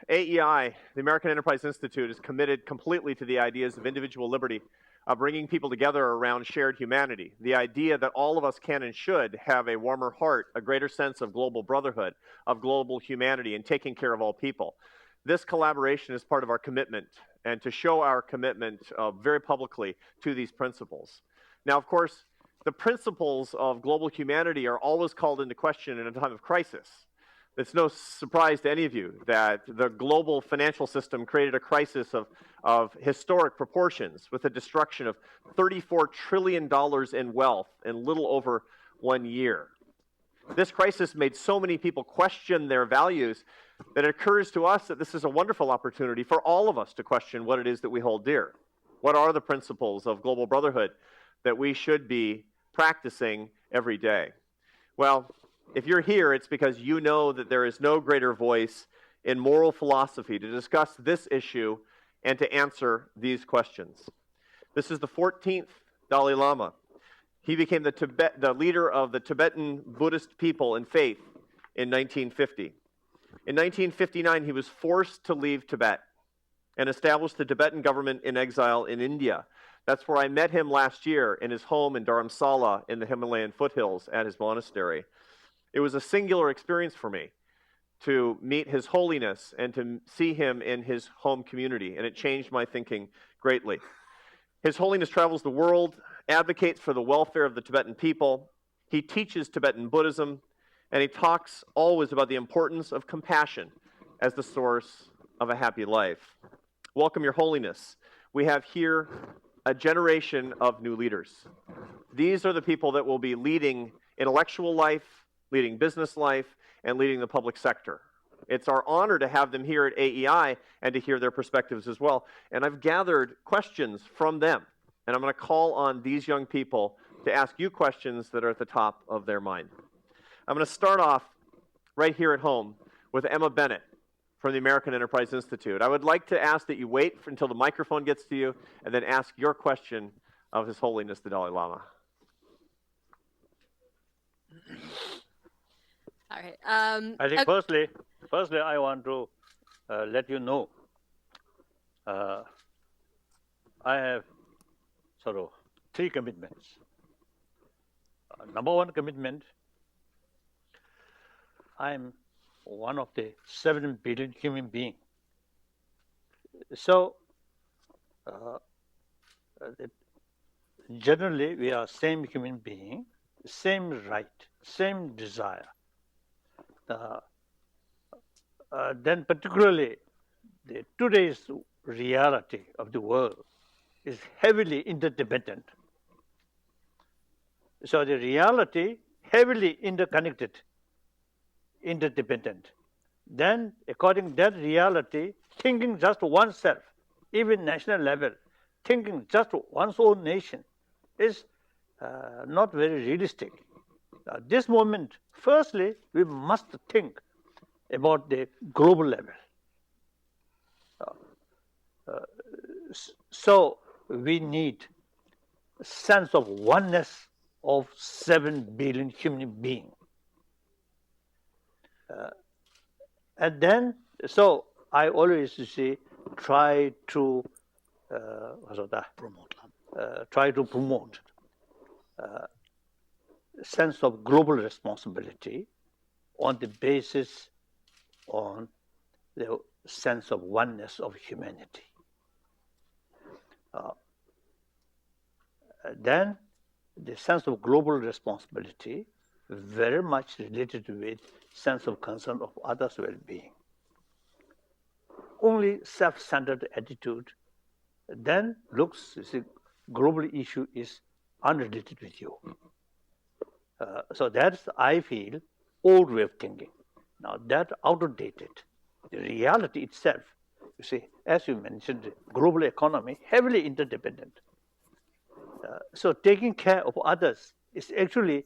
AEI, the American Enterprise Institute, is committed completely to the ideas of individual liberty, of bringing people together around shared humanity, the idea that all of us can and should have a warmer heart, a greater sense of global brotherhood, of global humanity, and taking care of all people. This collaboration is part of our commitment, and to show our commitment very publicly to these principles. Now, of course, the principles of global humanity are always called into question in a time of crisis. It's no surprise to any of you that the global financial system created a crisis of historic proportions with the destruction of $34 trillion in wealth in little over 1 year. This crisis made so many people question their values that it occurs to us that this is a wonderful opportunity for all of us to question what it is that we hold dear. What are the principles of global brotherhood that we should be practicing every day? Well, if you're here, it's because you know that there is no greater voice in moral philosophy to discuss this issue and to answer these questions. This is the 14th Dalai Lama. He became the leader of the Tibetan Buddhist people in faith in 1950. In 1959, he was forced to leave Tibet and establish the Tibetan government in exile in India. That's where I met him last year in his home in Dharamsala in the Himalayan foothills at his monastery. It was a singular experience for me to meet His Holiness and to see him in his home community, and it changed my thinking greatly. His Holiness travels the world, advocates for the welfare of the Tibetan people. He teaches Tibetan Buddhism, and he talks always about the importance of compassion as the source of a happy life. Welcome, Your Holiness. We have here a generation of new leaders. These are the people that will be leading intellectual life, leading business life, and leading the public sector. It's our honor to have them here at AEI and to hear their perspectives as well. And I've gathered questions from them, and I'm going to call on these young people to ask you questions that are at the top of their mind. I'm going to start off right here at home with Emma Bennett from the American Enterprise Institute. I would like to ask that you wait until the microphone gets to you and then ask your question of His Holiness the Dalai Lama. All right. I think firstly, I want to let you know I have sort of 3 commitments. Number 1 commitment, I'm one of the 7 billion human beings. So generally we are same human being, same right, same desire. Then particularly today's reality of the world is heavily interdependent. So the reality heavily interconnected, interdependent. Then according to that reality, thinking just oneself, even national level, thinking just one's own nation is not very realistic. At this moment, firstly, we must think about the global level. So we need a sense of oneness of 7 billion human beings. And then, so I always say, try to promote sense of global responsibility on the basis on the sense of oneness of humanity. Then the sense of global responsibility very much related with sense of concern of others' well-being. Only self-centered attitude then looks, global issue is unrelated with you. So that's, I feel, old way of thinking. Now that outdated. The reality itself, you see, as you mentioned, the global economy heavily interdependent. So taking care of others is actually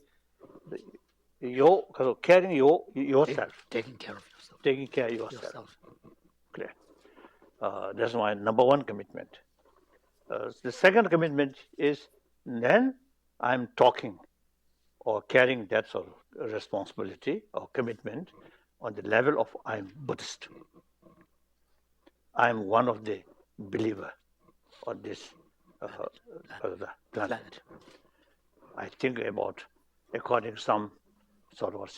caring yourself. Taking care of yourself. Taking care of yourself. Clear. That's my number 1 commitment. The second commitment is then I'm talking or carrying that sort of responsibility or commitment on the level of I'm Buddhist. I'm one of the believer on this planet. I think about, according to some sort of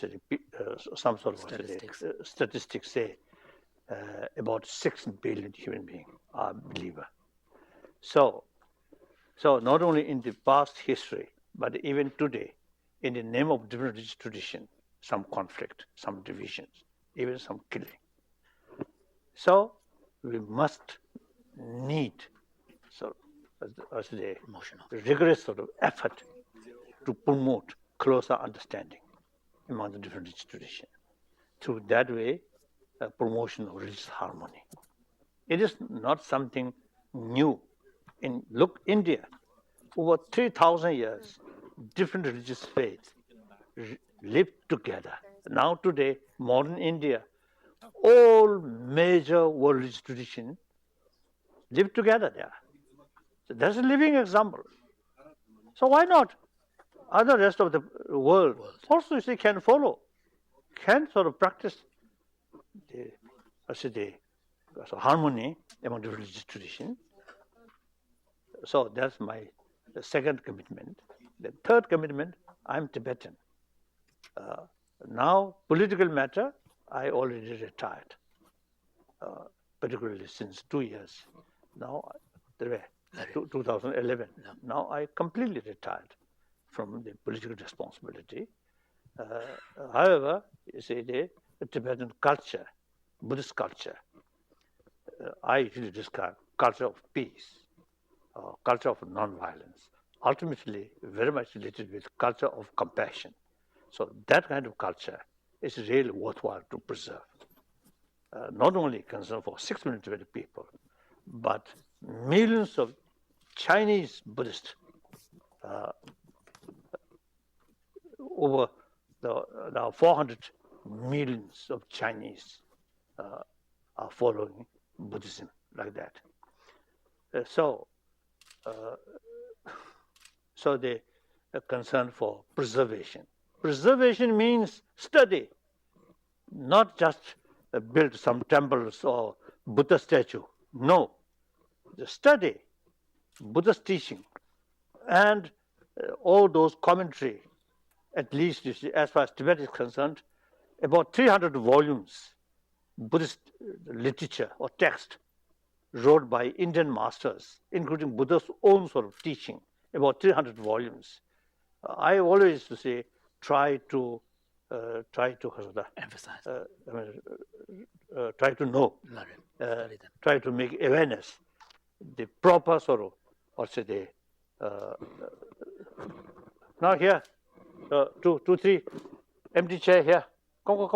statistics say about 6 billion human beings are believer. So not only in the past history, but even today, in the name of different religious tradition, some conflict, some divisions, even some killing. So we must need as the rigorous sort of effort to promote closer understanding among the different religious traditions. Through that way, promotion of religious harmony. It is not something new. Look, India, over 3,000 years, different religious faiths lived together. Now today, modern India, all major world religious traditions live together there. So that's a living example. So why not? Other rest of the world also can follow, can sort of practice the harmony among the religious traditions. So that's my second commitment. The third commitment, I'm Tibetan. Now, political matter, I already retired, particularly since 2 years. Now, 2011. Now I completely retired from the political responsibility. However, you see, the Tibetan culture, Buddhist culture, I usually describe culture of peace, culture of non-violence, ultimately very much related with culture of compassion. So that kind of culture is really worthwhile to preserve. Not only concerned for 6 million Tibetan people, but millions of Chinese Buddhists, over now 400 millions of Chinese are following Buddhism like that. So the concern for preservation. Preservation means study, not just build some temples or Buddha statue. No, the study, Buddha's teaching, and all those commentary, at least you see, as far as Tibet is concerned, about 300 volumes, Buddhist literature or text wrote by Indian masters, including Buddha's own sort of teaching, about 300 volumes. I always say try to emphasize, try to know, try to make awareness, the proper sort of, what's it, now here, 2, 3, empty chair here. Come.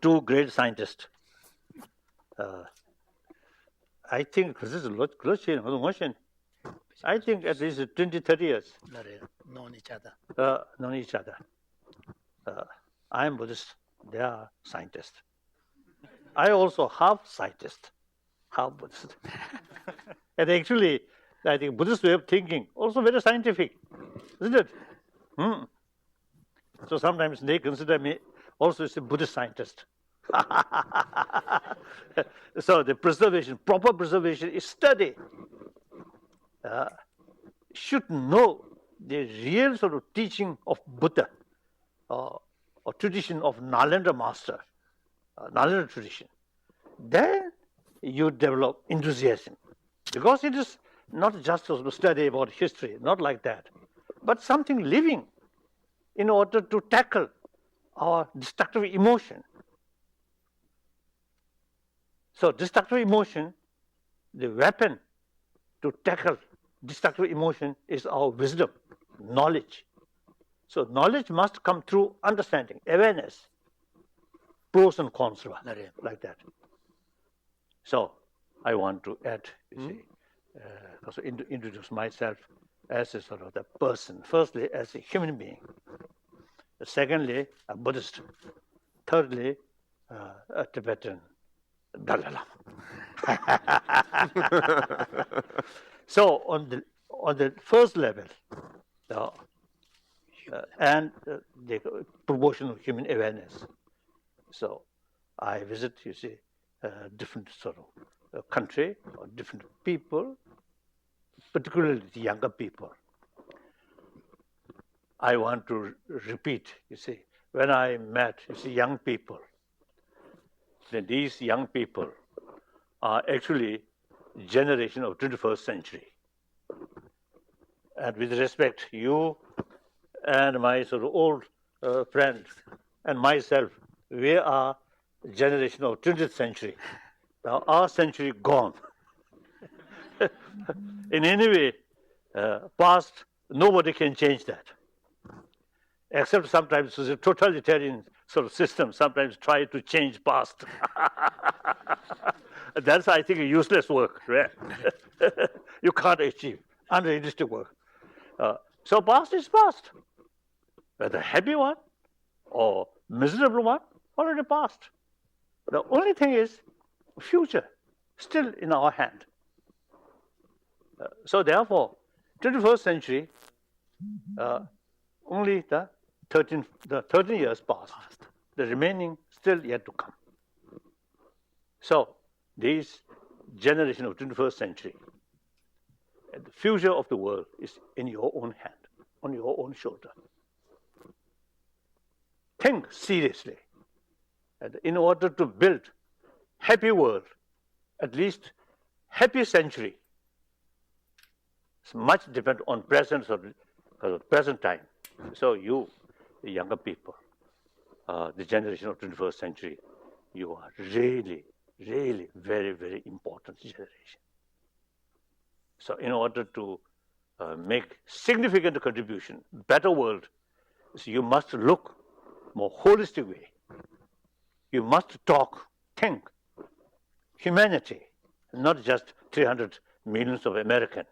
Two great scientists. I think this is I think at least 20, 30 years. Known each other. Known each other. I am Buddhist. They are scientists. I also half scientist, half Buddhist. And actually, I think Buddhist way of thinking also very scientific, isn't it? So sometimes they consider me also as a Buddhist scientist. So the preservation, proper preservation is study. Should know the real sort of teaching of Buddha or tradition of Nalanda master, Nalanda tradition. Then you develop enthusiasm, because it is not just to study about history, not like that, but something living in order to tackle our destructive emotion. So destructive emotion, the weapon to tackle destructive emotion is our wisdom, knowledge. So knowledge must come through understanding, awareness, pros and cons, like that. So I want to add, also introduce myself as a sort of the person. Firstly, as a human being. Secondly, a Buddhist. Thirdly, a Tibetan Dalai Lama. So on the first level, and the promotion of human awareness. So I visit, you see, different sort of country or different people, particularly the younger people. I want to repeat, you see, when I met, you see, young people, then these young people are actually generation of 21st century. And with respect, you and my sort of old friend and myself, we are generation of 20th century. Now our century gone. In any way, past, nobody can change that. Except sometimes the totalitarian sort of system sometimes try to change past. That's, I think, a useless work. Right? You can't achieve unrealistic work. So past is past. Whether happy one or miserable one, already past. The only thing is future, still in our hand. So therefore, 21st century, only the 13 years passed. The remaining still yet to come. So this generation of 21st century, the future of the world is in your own hand, on your own shoulder. Think seriously. And in order to build happy world, at least happy century, much depends on present time. So you, the younger people, the generation of 21st century, you are really, really very, very important generation. So in order to make significant contribution, better world, so you must look more holistic way. You must talk, think, humanity, not just 300 millions of Americans.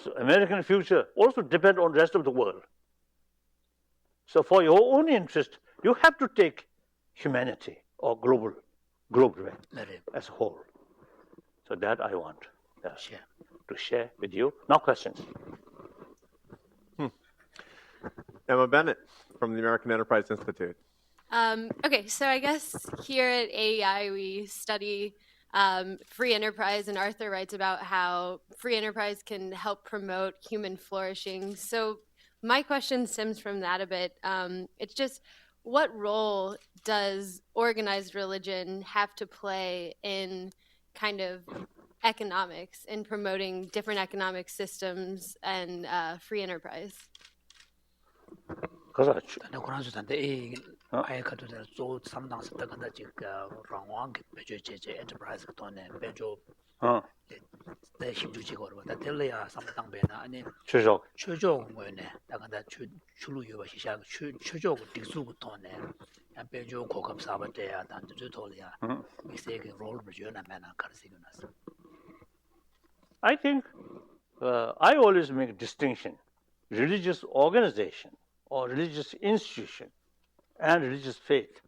So American future also depends on the rest of the world. So for your own interest, you have to take humanity or globe as a whole. So that I want to share with you. Now questions. Emma Bennett from the American Enterprise Institute. Okay, so I guess here at AEI we study free enterprise, and Arthur writes about how free enterprise can help promote human flourishing. So my question stems from that a bit. It's just, what role does organized religion have to play in kind of economics, in promoting different economic systems and free enterprise? 아예 가도들 조 상당스 때가다 지금 랑왕 배주 제제 엔터프라이즈 돈에 배주 내 힘주지고 그러다 텔레야 상당배나 아니 최저 뭐네 다가다 출루요 시작 최저 딕수고 돈에 야 배주 고급 사업대야 단주 돌이야 미세게 롤 버전나 매나 가르치고나서 I think I always make a distinction. Religious organization or religious institution and religious faith,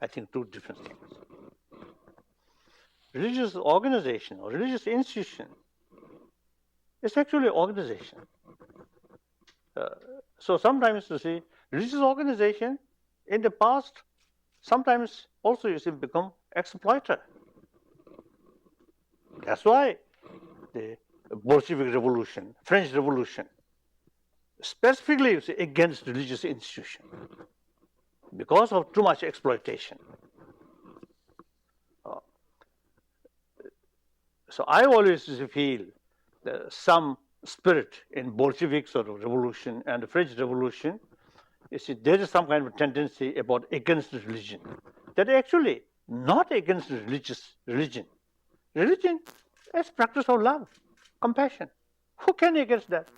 I think two different things. Religious organization or religious institution is actually organization. So sometimes you see, religious organization in the past, sometimes also you see become exploiter. That's why the Bolshevik Revolution, French Revolution, specifically you see, against religious institution, because of too much exploitation. So I always feel some spirit in Bolshevik sort of revolution and the French Revolution. You see, there is some kind of tendency about against religion. That actually not against religion. Religion is practice of love, compassion. Who can against that?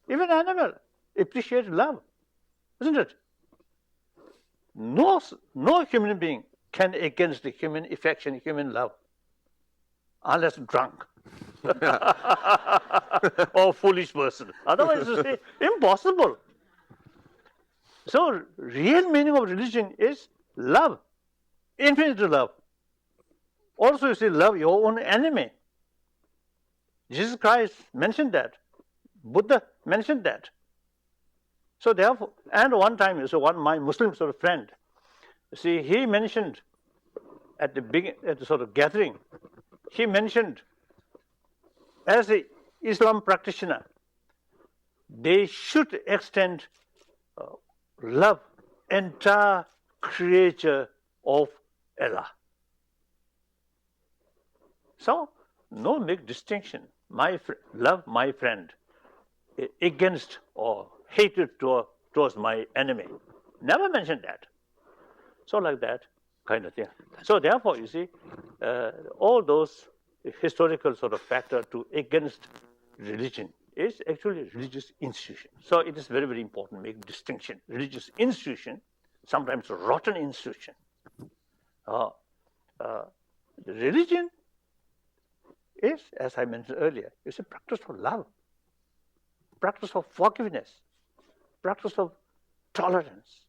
Even animal appreciate love, isn't it? No human being can against the human affection, human love, unless drunk or foolish person. Otherwise, it's impossible. So, real meaning of religion is love, infinite love. Also, you see, love your own enemy, Jesus Christ mentioned that. Buddha mentioned that. So therefore, and one time, so one my Muslim sort of friend, see, he mentioned at the sort of gathering, he mentioned as a Islam practitioner, they should extend love entire creature of Allah. So no make distinction. Love my friend against or hatred towards my enemy. Never mention that. So like that kind of thing. So therefore, you see, all those historical sort of factor to against religion is actually religious institution. So it is very, very important to make distinction. Religious institution, sometimes a rotten institution. Religion is, as I mentioned earlier, it's a practice of love, practice of forgiveness, practice of tolerance,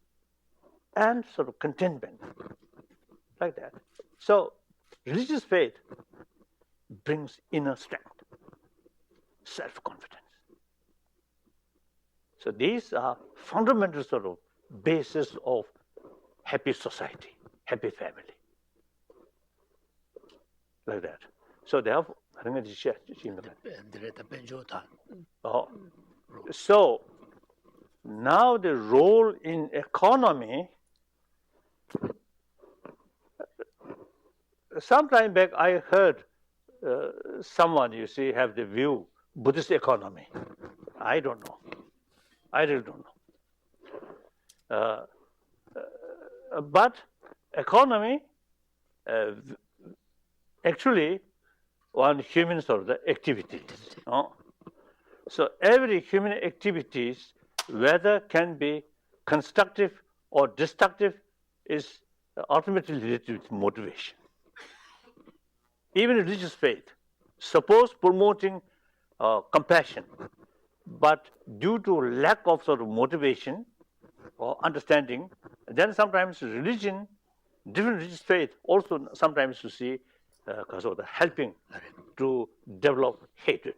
and sort of contentment, like that. So religious faith brings inner strength, self-confidence. So these are fundamental sort of basis of happy society, happy family, like that. So therefore, so now the role in economy. Some time back, I heard someone, you see, have the view Buddhist economy. I don't know. I really don't know. But economy actually one human sort of activities. So every human activities, whether can be constructive or destructive, is ultimately related to motivation. Even religious faith, suppose promoting compassion, but due to lack of sort of motivation or understanding, then sometimes religion, different religious faith also sometimes you see sort of helping to develop hatred.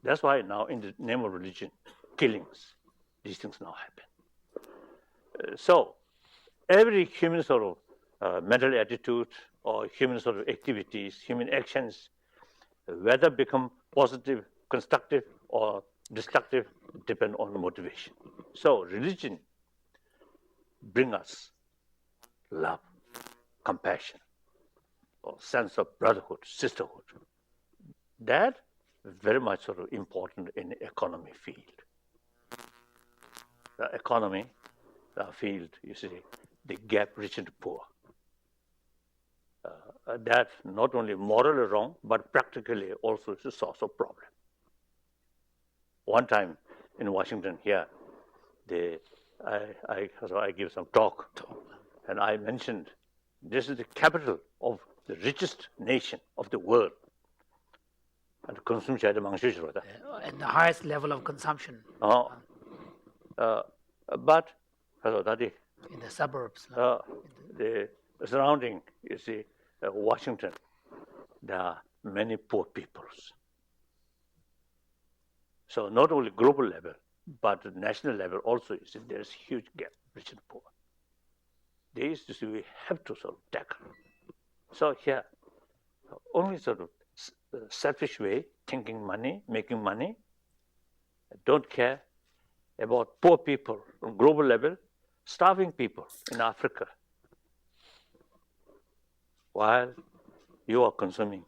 That's why now in the name of religion, killings, these things now happen. So every human sort of mental attitude or human sort of activities, human actions, whether become positive, constructive, or destructive, depend on motivation. So religion brings us love, compassion, or sense of brotherhood, sisterhood. That very much sort of important in the economy field. The economy field, you see, the gap rich and poor. That not only morally wrong, but practically also is a source of problem. One time in Washington here, I give some talk, and I mentioned this is the capital of the richest nation of the world. And the highest level of consumption. But in the suburbs. The surrounding, you see, Washington, there are many poor peoples. So not only global level, but at national level also, you see, there's a huge gap, rich and poor. These, you see, we have to sort of tackle. So here, only sort of selfish way, thinking money, making money, don't care about poor people on global level, starving people in Africa, while you are consuming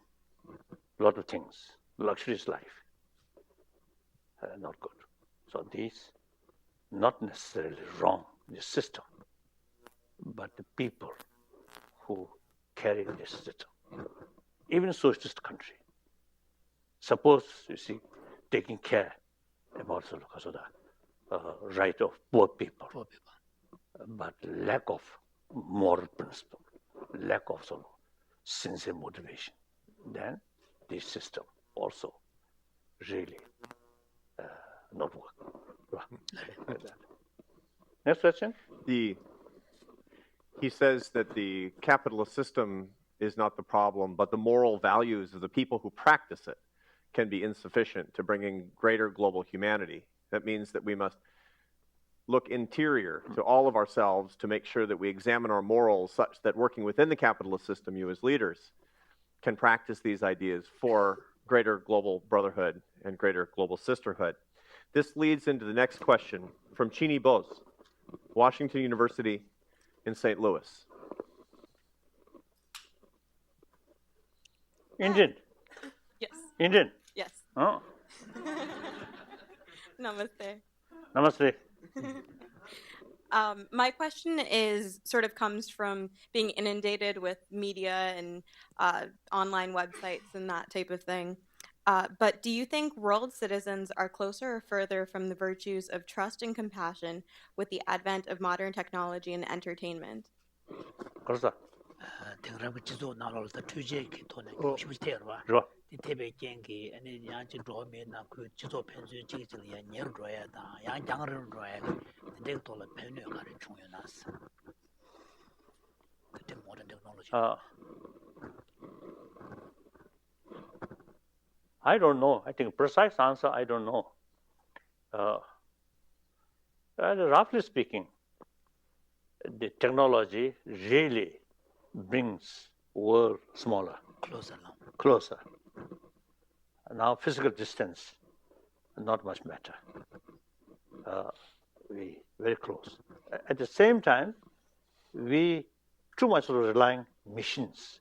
a lot of things, luxurious life, not good. So these, not necessarily wrong, the system, but the people who carry this system. Even socialist country, suppose, you see, taking care about the right of poor people, but lack of moral principle, lack of sort of sincere motivation, then this system also really not work. Next question. He says that the capitalist system is not the problem, but the moral values of the people who practice it can be insufficient to bringing greater global humanity. That means that we must look interior to all of ourselves to make sure that we examine our morals such that working within the capitalist system, you as leaders can practice these ideas for greater global brotherhood and greater global sisterhood. This leads into the next question from Chini Bose, Washington University in St. Louis. Indian? Yes. Indian? Yes. Oh. Namaste. Namaste. My question comes from being inundated with media and online websites and that type of thing. But do you think world citizens are closer or further from the virtues of trust and compassion with the advent of modern technology and entertainment? 그렇다. 대그라고 지도 나라로서 투제기 돈에 심시대로 좋아. 디테베 겐기 아니 양지 로메나 그 지도 편수 지기들이야 내려줘야다. 양 장을 줘야 근데 돌아 변화가 가는 중요하스. 그때 모든 테크놀로지. I don't know. I think precise answer, I don't know. Roughly speaking, the technology really brings world smaller, closer. Now physical distance, not much matter. We very close. At the same time, we too much relying missions.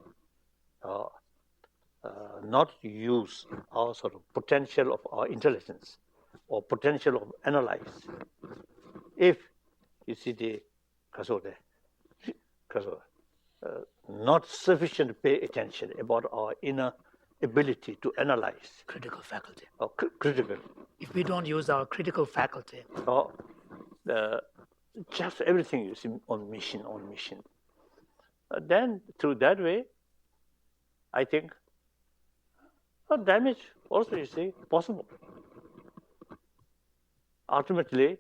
Not use our sort of potential of our intelligence or potential of analyze. If you see the not sufficient to pay attention about our inner ability to analyze. Critical faculty. Critical. If we don't use our critical faculty. Just everything you see on mission. Then through that way, I think damage also you see possible. Ultimately,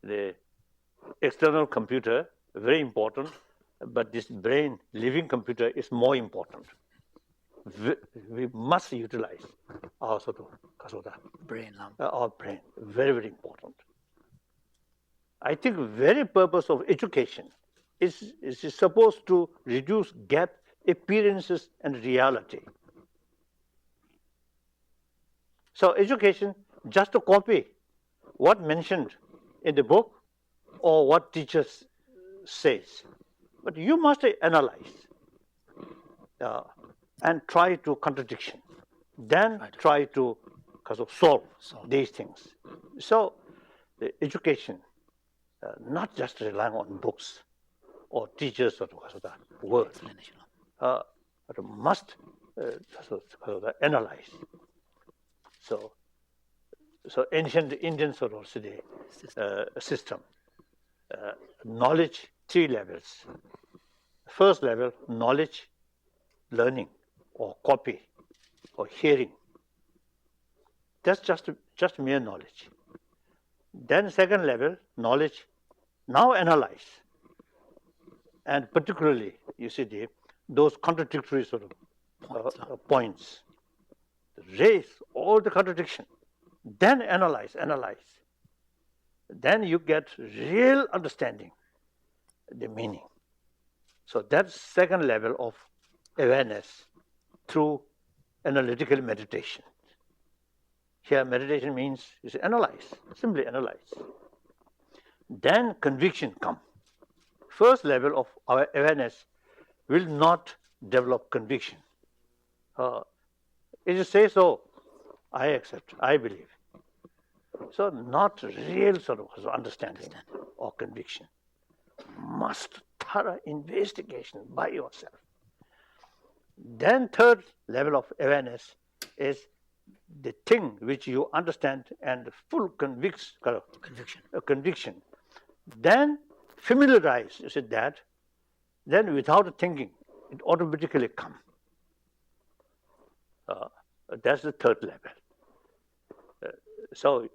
the external computer very important, but this brain living computer is more important. We must utilize our sort of brain, our brain, very very important. I think very purpose of education is supposed to reduce gap appearances and reality. So education just to copy what mentioned in the book or what teachers says, but you must analyze and try to contradiction, then try to solve these things. So the education, not just relying on books or teachers or words, but must analyze. So ancient Indian sort of system, knowledge 3 levels. First level, knowledge, learning, or copy, or hearing. That's just mere knowledge. Then second level, knowledge, now analyze. And particularly, you see those contradictory sort of points. Raise all the contradiction, then analyze. Then you get real understanding, the meaning. So that's second level of awareness through analytical meditation. Here meditation means you say analyze, simply analyze. Then conviction come. First level of our awareness will not develop conviction. If you say so, I accept, I believe. So not real sort of understanding or conviction. Must thorough investigation by yourself. Then third level of awareness is the thing which you understand and full conviction. Then familiarize, you said that, then without thinking, it automatically comes. That's the third level. So,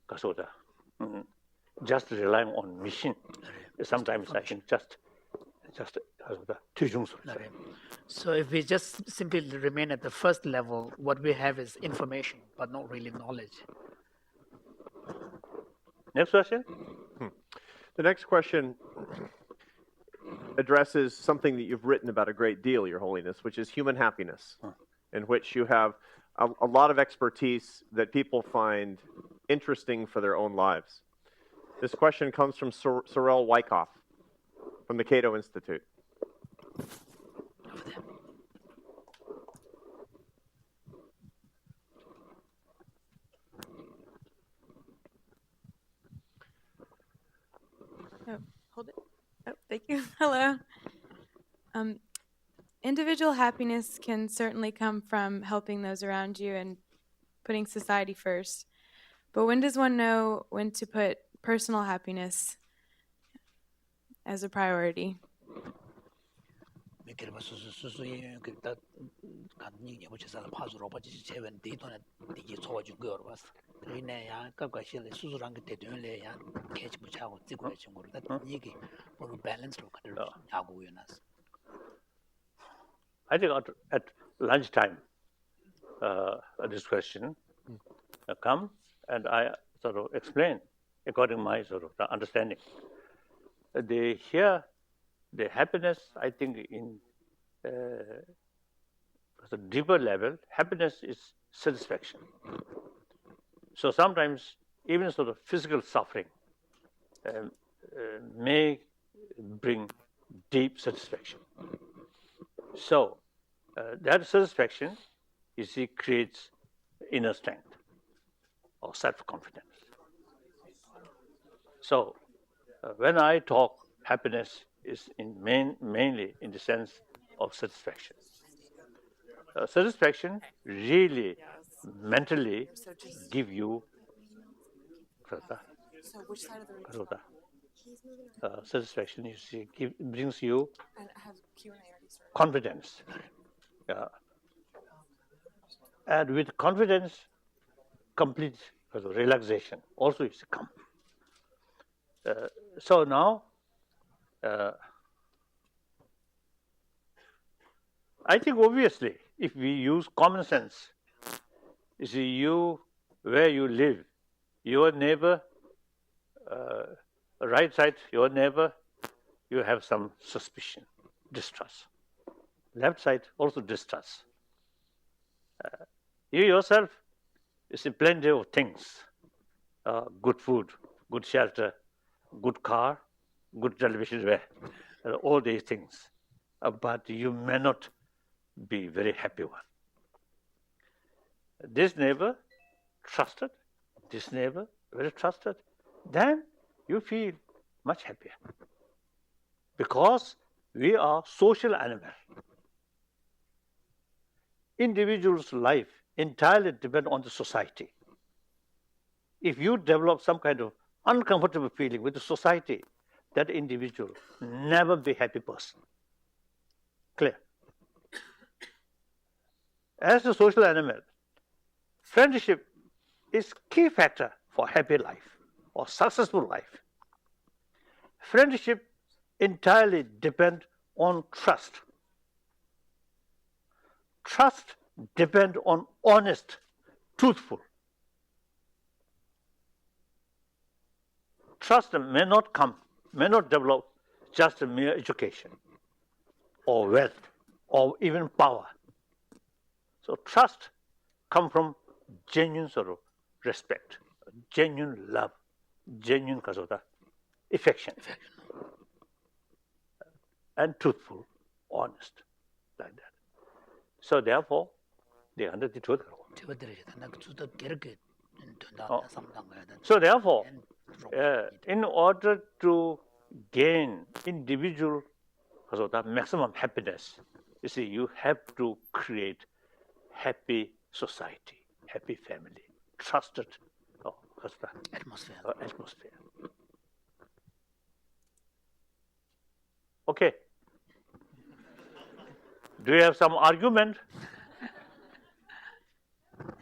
Kasoda, just relying on mission. Sometimes I can just So if we just simply remain at the first level, what we have is information, but not really knowledge. Next question. The next question addresses something that you've written about a great deal, Your Holiness, which is human happiness, in which you have a lot of expertise that people find interesting for their own lives. This question comes from Sorel Wyckoff from the Cato Institute. Oh, hold it. Oh, thank you. Hello. Individual happiness can certainly come from helping those around you and putting society first. But when does one know when to put personal happiness as a priority? I think at lunchtime, this question come, and I sort of explain according to my sort of understanding. The happiness, I think, in the deeper level, happiness is satisfaction. So sometimes even sort of physical suffering may bring deep satisfaction. So that satisfaction, you see, creates inner strength or self-confidence. So when I talk, happiness is mainly in the sense of satisfaction. Satisfaction really mentally give you satisfaction. You see, brings you confidence. And with confidence, complete relaxation also is come. So now, I think obviously, if we use common sense, you see, where you live, your neighbor, right side, your neighbor, you have some suspicion, distrust. Left side, also distrust. You yourself, you see plenty of things, good food, good shelter, good car, good television, all these things. But you may not be very happy one. This neighbor, trusted, this neighbor, very trusted, then you feel much happier. Because we are social animals. Individual's life entirely depends on the society. If you develop some kind of uncomfortable feeling with the society, that individual never be a happy person. Clear? As a social animal, friendship is key factor for happy life or successful life. Friendship entirely depends on trust. Trust depends on honest, truthful. Trust may not develop just a mere education or wealth or even power. So trust comes from genuine sort of respect, genuine love, genuine affection, and truthful, honest, like that. So therefore, they under the truth. So therefore, in order to gain individual maximum happiness, you see, you have to create happy society, happy family, trusted atmosphere. Okay. Do you have some argument?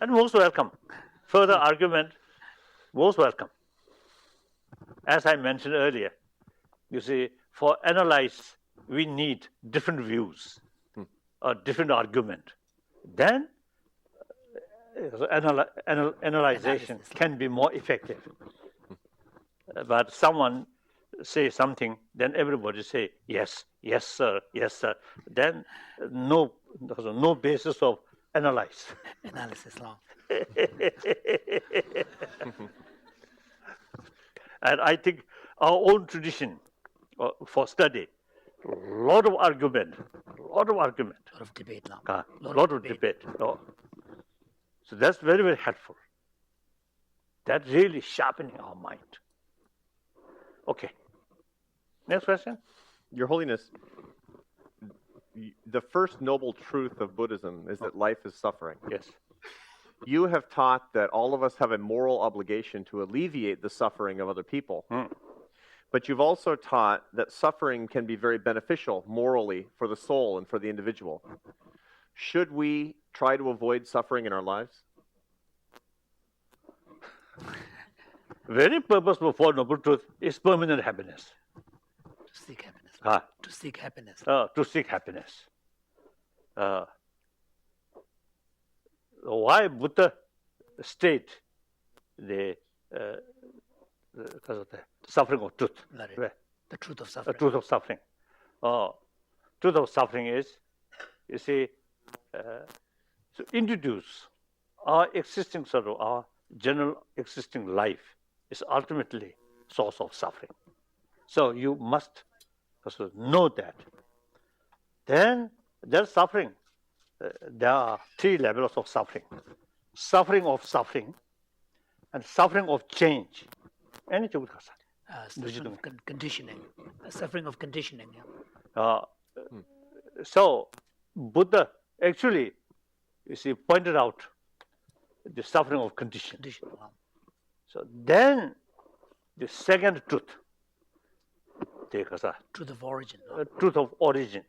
And most welcome. Further argument, most welcome. As I mentioned earlier, you see, for analyze we need different views, a different argument. Then analyzation can be more effective. But someone say something, then everybody say yes, yes sir, yes sir. Then no basis of analysis long. And I think our own tradition for study, lot of argument, lot of debate now, lot of debate. So that's very, very helpful. That's really sharpening our mind. Okay. Next question. Your Holiness, the first noble truth of Buddhism is that life is suffering. Yes. You have taught that all of us have a moral obligation to alleviate the suffering of other people. But you've also taught that suffering can be very beneficial morally for the soul and for the individual. Should we try to avoid suffering in our lives? Very purposeful for Noble Truth is permanent happiness. To seek happiness. To seek happiness. To seek happiness. Why Buddha state the suffering of truth? The truth of suffering. The truth of suffering. Truth of suffering is, you see, to introduce our existing our general existing life is ultimately source of suffering. So you must also know that. Then there's suffering. There are three levels of suffering. Suffering of suffering and suffering of change. Conditioning. Suffering of conditioning. So Buddha actually, you see, pointed out the suffering of condition. So then the second truth, truth of origin. Truth of origin.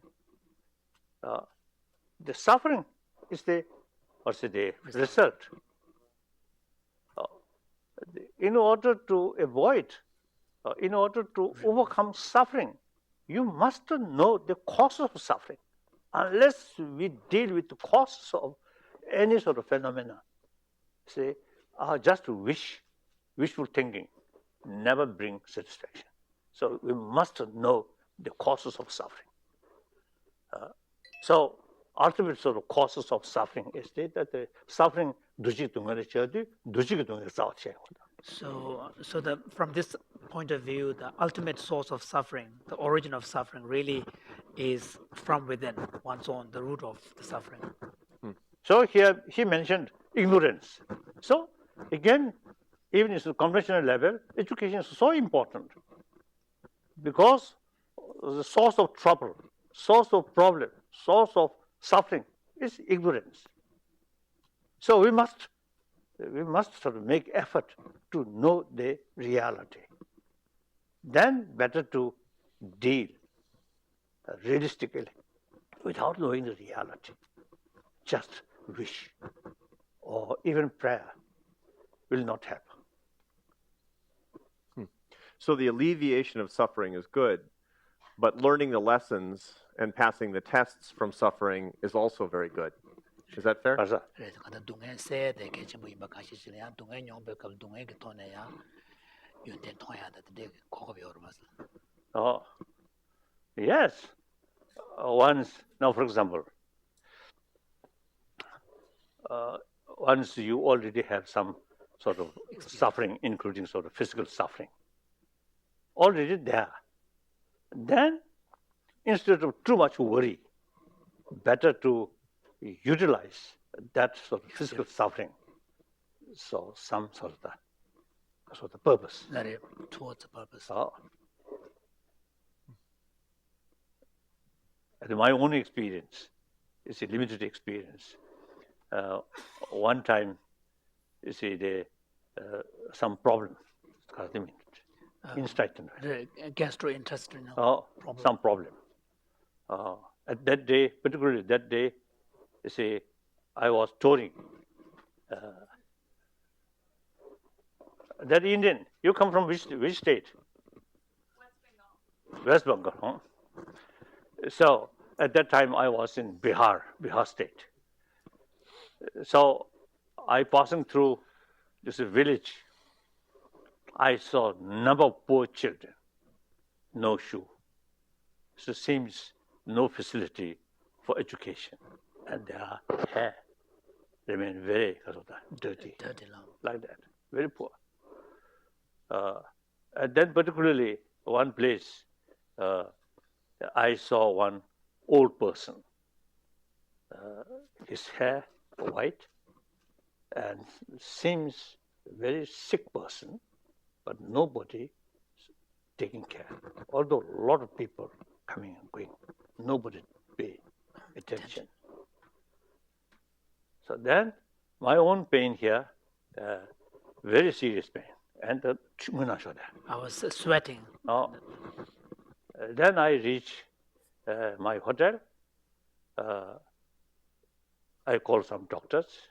The suffering is the result. In order to avoid, in order to overcome suffering, you must know the cause of suffering. Unless we deal with the causes of any sort of phenomena, say, just wishful thinking never brings satisfaction. So we must know the causes of suffering. So ultimate sort of causes of suffering is that the suffering So from this point of view, the ultimate source of suffering, the origin of suffering, really is from within one's own, the root of the suffering. So here he mentioned ignorance. So again, even at the conventional level, education is so important because the source of trouble, source of problem, source of suffering is ignorance. So we must sort of make effort to know the reality. Then better to deal realistically without knowing the reality. Just wish or even prayer will not help. So the alleviation of suffering is good, but learning the lessons and passing the tests from suffering is also very good. Is that fair? Yes. Once, now for example, once you already have some sort of suffering, including sort of physical suffering, already there, then instead of too much worry, better to utilize that sort of physical suffering. So some sort of purpose. Towards the purpose. And my own experience, it's a limited experience. One time, you see, some problem, gastrointestinal problem. Some problem. At that day, particularly that day, you see, I was touring. That Indian, you come from which state? West Bengal. West Bengal, huh? So at that time I was in Bihar state. So I passing through this village. I saw number of poor children, no shoe. So it seems no facility for education, and their hair remain very dirty, like that, very poor. And then particularly one place, I saw one old person. His hair white, and seems very sick person, but nobody taking care. Although a lot of people coming and going, nobody pay attention. So then my own pain here, very serious pain, and I was sweating. Then I reach my hotel. I call some doctors.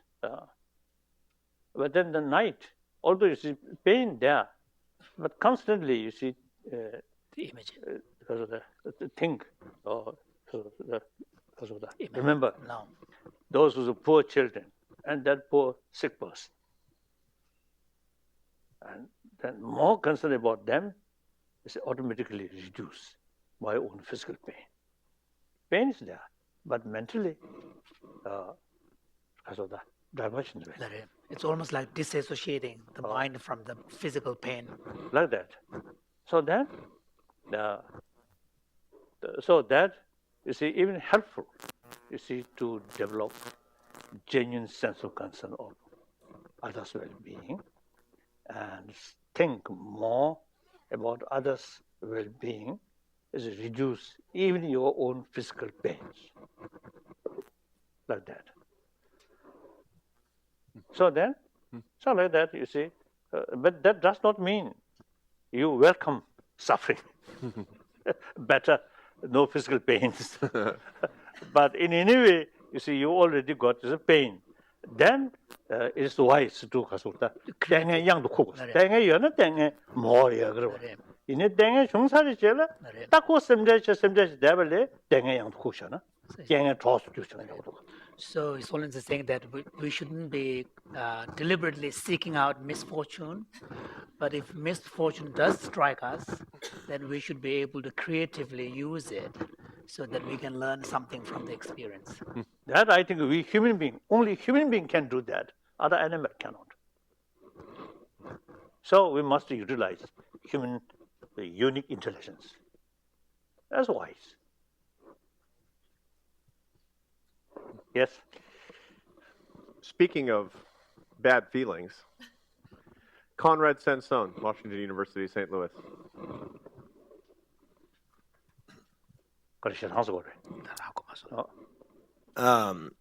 But then the night, although you see pain there, but constantly you see The image. the thing, Image. remember, No. those were the poor children and that poor sick person. And then more concern about them is automatically reduce my own physical pain. Pain is there, but mentally, because of the diversion. It's almost like disassociating the mind from the physical pain. Like that. So then, so that, you see, even helpful, you see, to develop genuine sense of concern of others' well-being and think more about others' well-being is reduce even your own physical pains. Like that. So then, so like that, you see, but that does not mean you welcome suffering. Better, no physical pains. But in any way, you see, you already got the pain. Then it is wise to do kasulta. Tenga yang du kukos. Tenga yana tenga mo ya gro. Ine tenga chungsari chela. Tako semja devale tenga yang du kushana. Tenga toss kushana. So His Holiness is saying that we shouldn't be deliberately seeking out misfortune, but if misfortune does strike us, then we should be able to creatively use it so that we can learn something from the experience. That I think we human being, only human being can do that. Other animal cannot. So we must utilize human unique intelligence. That's wise. Yes? Speaking of bad feelings, Conrad Sansone, Washington University, St. Louis.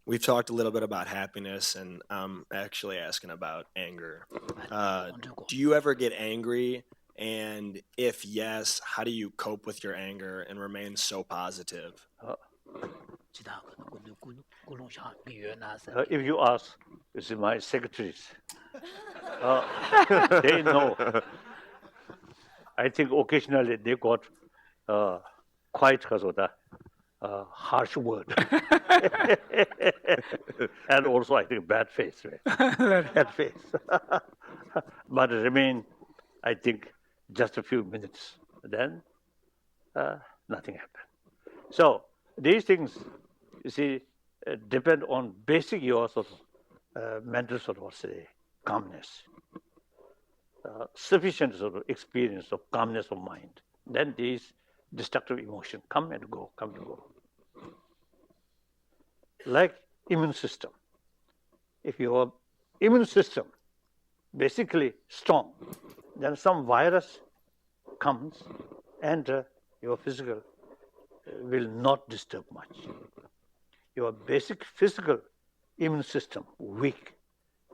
We've talked a little bit about happiness, and I'm actually asking about anger. Do you ever get angry? And if yes, how do you cope with your anger and remain so positive? If you ask, this is my secretaries. They know. I think occasionally they got quite harsh word. And also I think bad face. Right? Bad face. But remain, I think, just a few minutes. Then nothing happened. So these things, you see, depend on basic your sort of mental sort of say calmness, sufficient sort of experience of calmness of mind. Then these destructive emotions come and go, come and go. Like immune system. If your immune system basically strong, then some virus comes and your physical will not disturb much. Your basic physical immune system weak,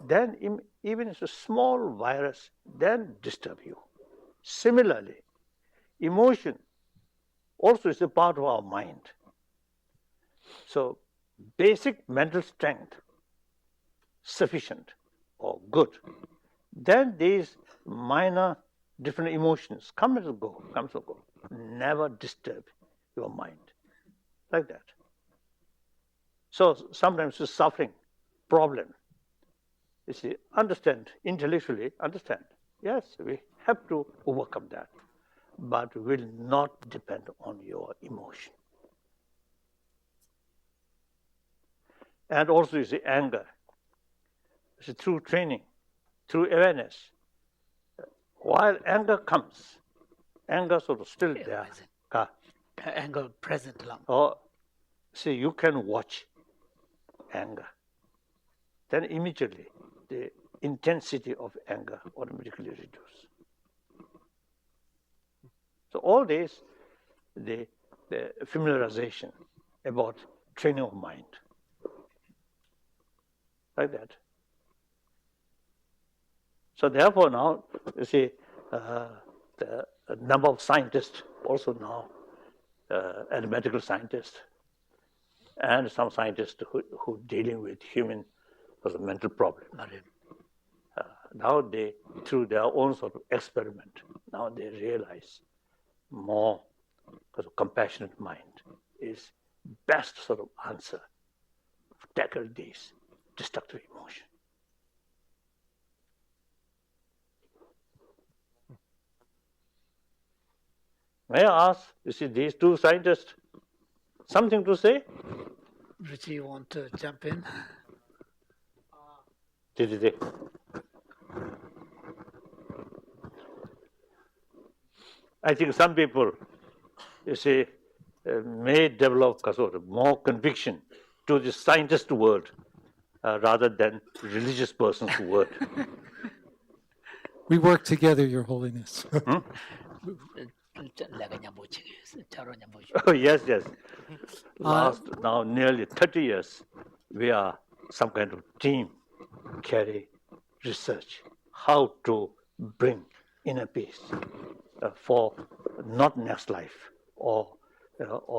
then even if a small virus then disturb you. Similarly, emotion also is a part of our mind. So basic mental strength sufficient or good, then these minor different emotions come and go, never disturb your mind. like that. So sometimes the suffering, problem, you see, understand, intellectually understand. Yes, we have to overcome that, but will not depend on your emotion. And also, you see, anger. You see, through training, through awareness, while anger comes, anger sort of still there. Anger present lang. Or, see, you can watch anger. Then immediately, the intensity of anger automatically reduces. So all this, the familiarization about training of mind, like that. So therefore now, you see, the number of scientists also now, and medical scientists, and some scientists who dealing with human mental problem. Now they, through their own sort of experiment, now they realize more because of compassionate mind is best sort of answer to tackle these destructive emotions. May I ask, you see, these two scientists, something to say? Richie, you want to jump in? I think some people, you see, may develop a sort of more conviction to the scientist word rather than religious person's word. We work together, Your Holiness. Oh, yes, yes. Last now nearly 30 years, we are some kind of team carry research how to bring inner peace for not next life or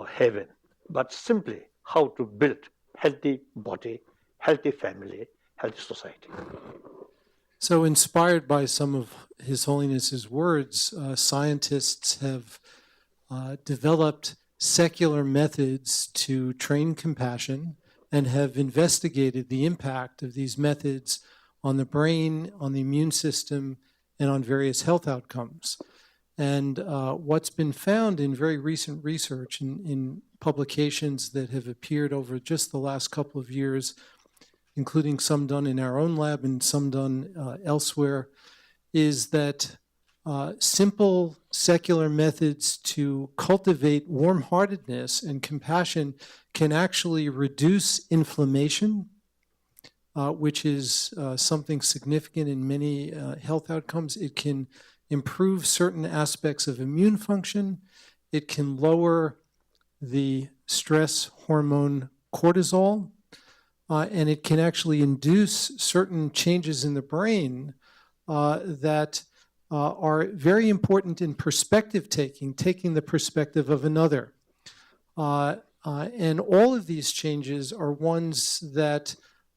heaven, but simply how to build healthy body, healthy family, healthy society. So inspired by some of His Holiness's words, scientists have developed secular methods to train compassion and have investigated the impact of these methods on the brain, on the immune system, and on various health outcomes. And what's been found in very recent research in publications that have appeared over just the last couple of years, including some done in our own lab and some done elsewhere, is that simple secular methods to cultivate warm-heartedness and compassion can actually reduce inflammation, which is something significant in many health outcomes. It can improve certain aspects of immune function. It can lower the stress hormone cortisol, and it can actually induce certain changes in the brain that are very important in perspective taking the perspective of another. And all of these changes are ones that,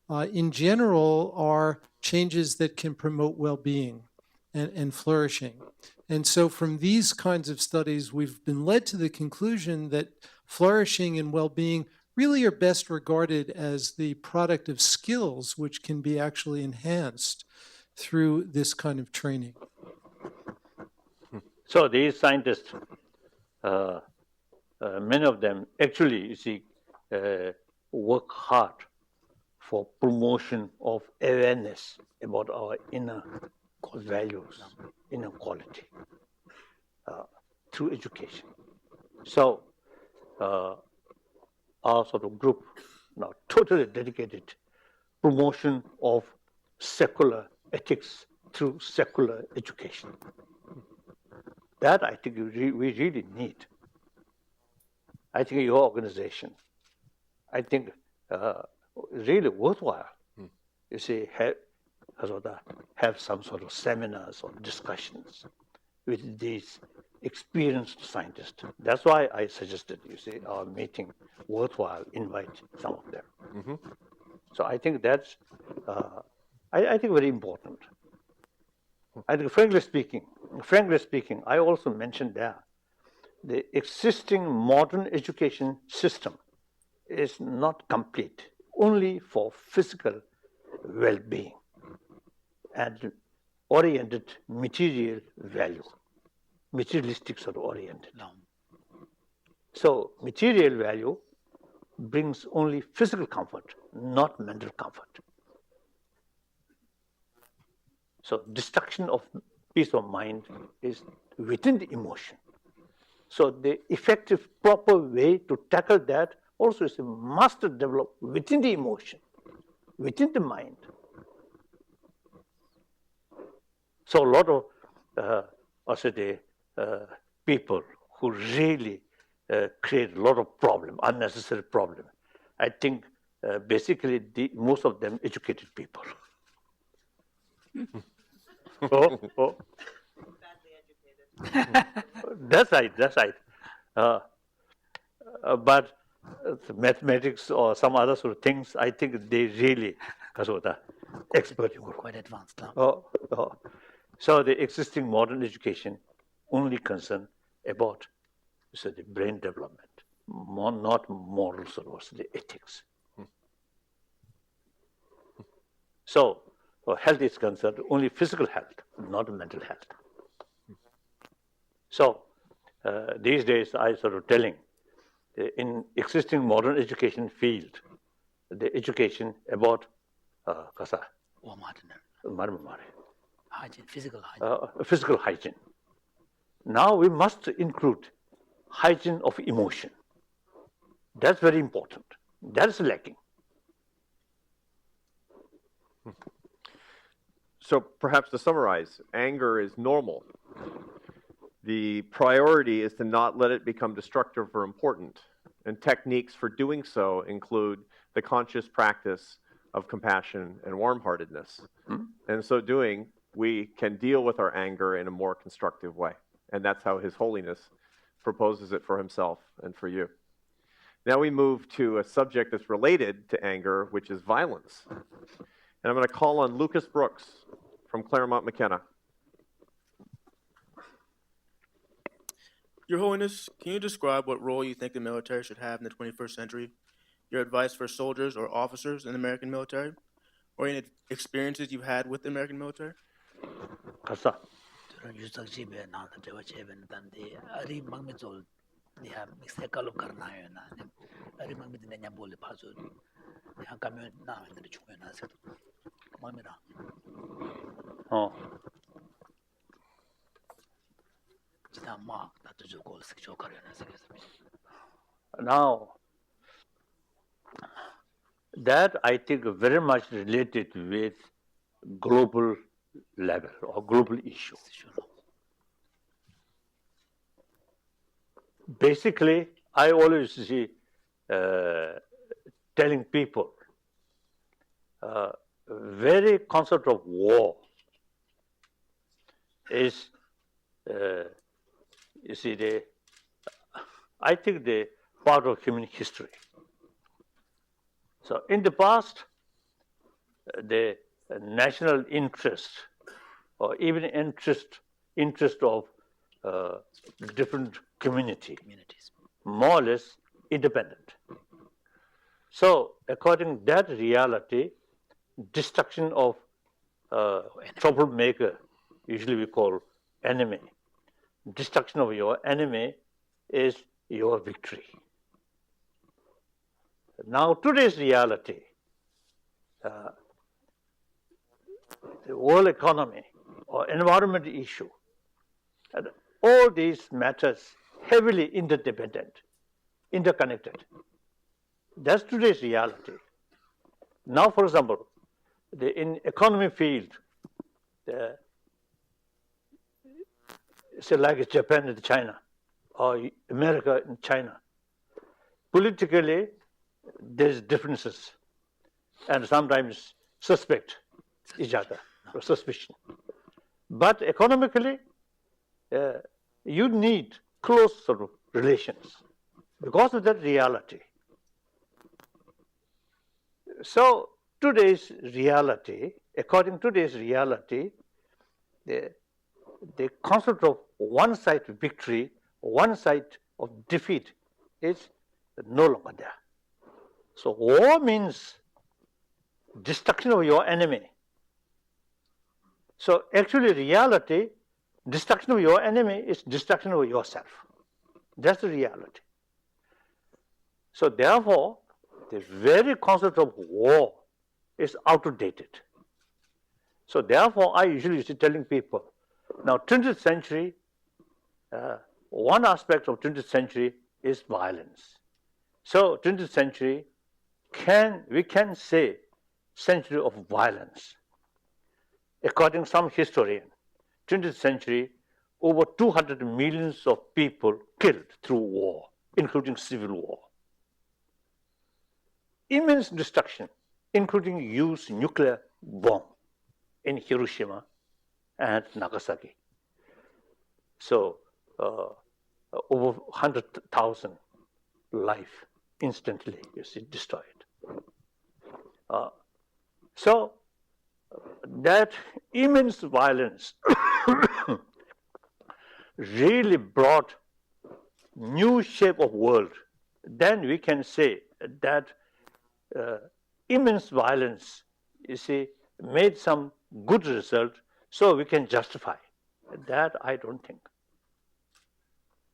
in general, are changes that can promote well-being and flourishing. And so from these kinds of studies, we've been led to the conclusion that flourishing and well-being really are best regarded as the product of skills which can be actually enhanced through this kind of training. So these scientists, many of them actually, you see, work hard for promotion of awareness about our inner values, inner quality, through education. So our sort of group now totally dedicated promotion of secular ethics through secular education. That I think we really need. I think your organization, I think really worthwhile. You see, have some sort of seminars or discussions with these experienced scientists. That's why I suggested, you see, our meeting worthwhile, invite some of them. Mm-hmm. So I think that's, I think very important. I think frankly speaking, I also mentioned there, the existing modern education system is not complete only for physical well-being and oriented material value, materialistic sort of oriented. No. So material value brings only physical comfort, not mental comfort. So destruction of peace of mind is within the emotion. So the effective, proper way to tackle that also is a master develop within the emotion, within the mind. So a lot of also the people who really create a lot of problem, unnecessary problem. I think basically most of them educated people. Oh. That's right. But mathematics or some other sort of things, I think they really expert. Quite advanced. So the existing modern education only concern about the brain development, not morals or the ethics. So health is concerned only physical health, not mental health. So these days I sort of telling in existing modern education field, the education about hygiene, physical hygiene. Now we must include hygiene of emotion. That's very important. That is lacking. So perhaps to summarize, anger is normal. The priority is to not let it become destructive or important. And techniques for doing so include the conscious practice of compassion and warm-heartedness. And in so doing, we can deal with our anger in a more constructive way. And that's how His Holiness proposes it for himself and for you. Now we move to a subject that's related to anger, which is violence. And I'm going to call on Lucas Brooks from Claremont McKenna. Your Holiness, can you describe what role you think the military should have in the 21st century? Your advice for soldiers or officers in the American military? Or any experiences you've had with the American military? Now, that I think very much related with global level or global issue. Basically, I always see telling people very concept of war is you see I think the part of human history. So in the past, the national interest or even interest of different communities, more or less independent. So according to that reality, destruction of troublemaker, usually we call enemy, destruction of your enemy is your victory. Now today's reality, the world economy or environment issue, and all these matters heavily interdependent, interconnected. That's today's reality. Now, for example, in economy field, say like Japan and China, or America and China, politically there's differences, and sometimes suspect each other or suspicion. But economically, you need close sort of relations because of that reality. So today's reality, according to today's reality, the concept of one side victory, one side of defeat is no longer there. So war means destruction of your enemy. So actually reality, destruction of your enemy is destruction of yourself. That's the reality. So therefore, the very concept of war is outdated. So therefore, I usually used to telling people, now 20th century, one aspect of 20th century is violence. So 20th century, we can say century of violence. According to some historian, 20th century, over 200 millions of people killed through war, including civil war. Immense destruction, including use nuclear bomb in Hiroshima and Nagasaki. So over 100,000 life instantly is destroyed. So that immense violence really brought new shape of world. Then we can say that immense violence, you see, made some good result, so we can justify. That I don't think.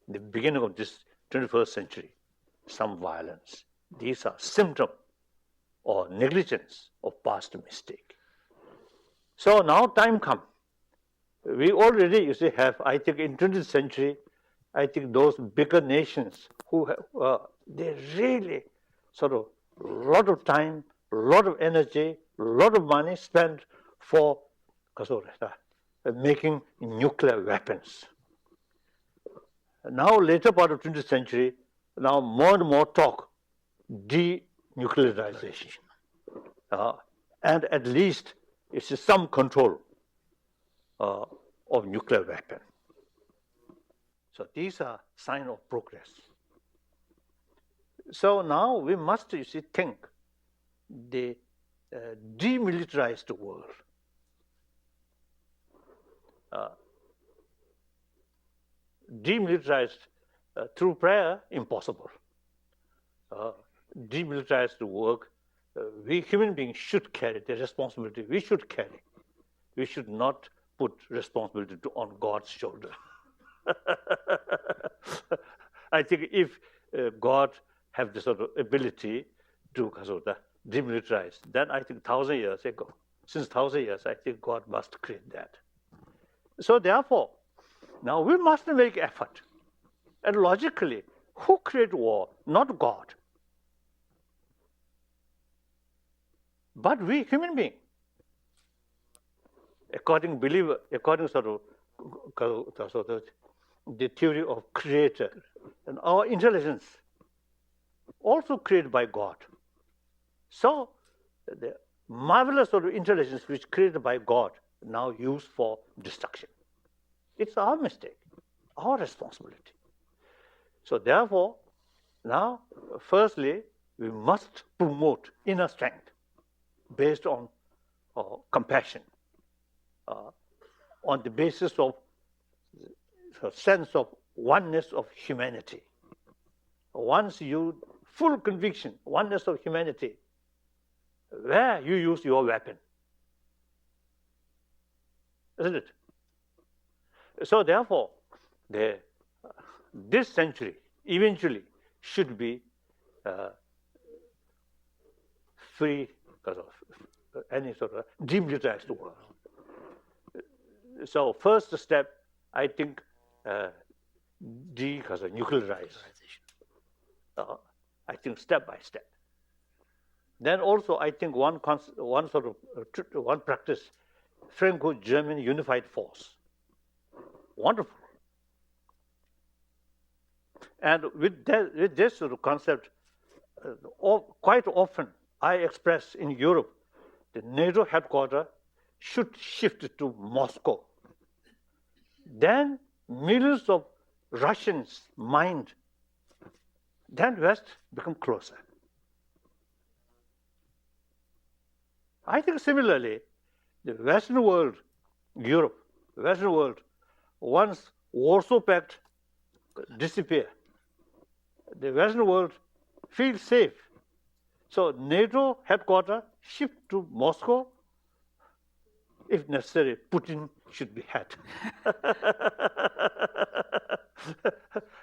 The beginning of this 21st century, some violence. These are symptoms or negligence of past mistake. So now time comes. We already, you see, have, I think in 20th century, I think those bigger nations who have, they really sort of a lot of time, a lot of energy, a lot of money spent for making nuclear weapons. Now later part of 20th century, now more and more talk denuclearization. And at least it's some control of nuclear weapon. So these are signs of progress. So now we must, you see, think the demilitarized world. Demilitarized through prayer, impossible. Demilitarized work, we human beings should carry the responsibility. We should carry. We should not put responsibility on God's shoulder. I think if God have the sort of ability to demilitarize, then I think 1,000 years ago, since 1,000 years, I think God must create that. So therefore, now we must make effort. And logically, who created war? Not God. But we human beings. According sort of the theory of creator, and our intelligence also created by God. So the marvelous sort of intelligence which created by God now used for destruction. It's our mistake, our responsibility. So therefore, now firstly, we must promote inner strength based on compassion, on the basis of a sense of oneness of humanity. Once you full conviction, oneness of humanity, where you use your weapon, isn't it? So therefore, this century eventually should be free because of any sort of demilitarized world. So first step, I think, nuclearize. I think step by step. Then also, I think one practice, Franco-German unified force. Wonderful. And with this sort of concept, quite often I express in Europe, the NATO headquarters should shift to Moscow. Then millions of Russians mind, then West become closer. I think similarly, the Western world, Europe, Western world, once Warsaw Pact disappear, the Western world feels safe. So NATO headquarters shift to Moscow. If necessary, Putin should be had.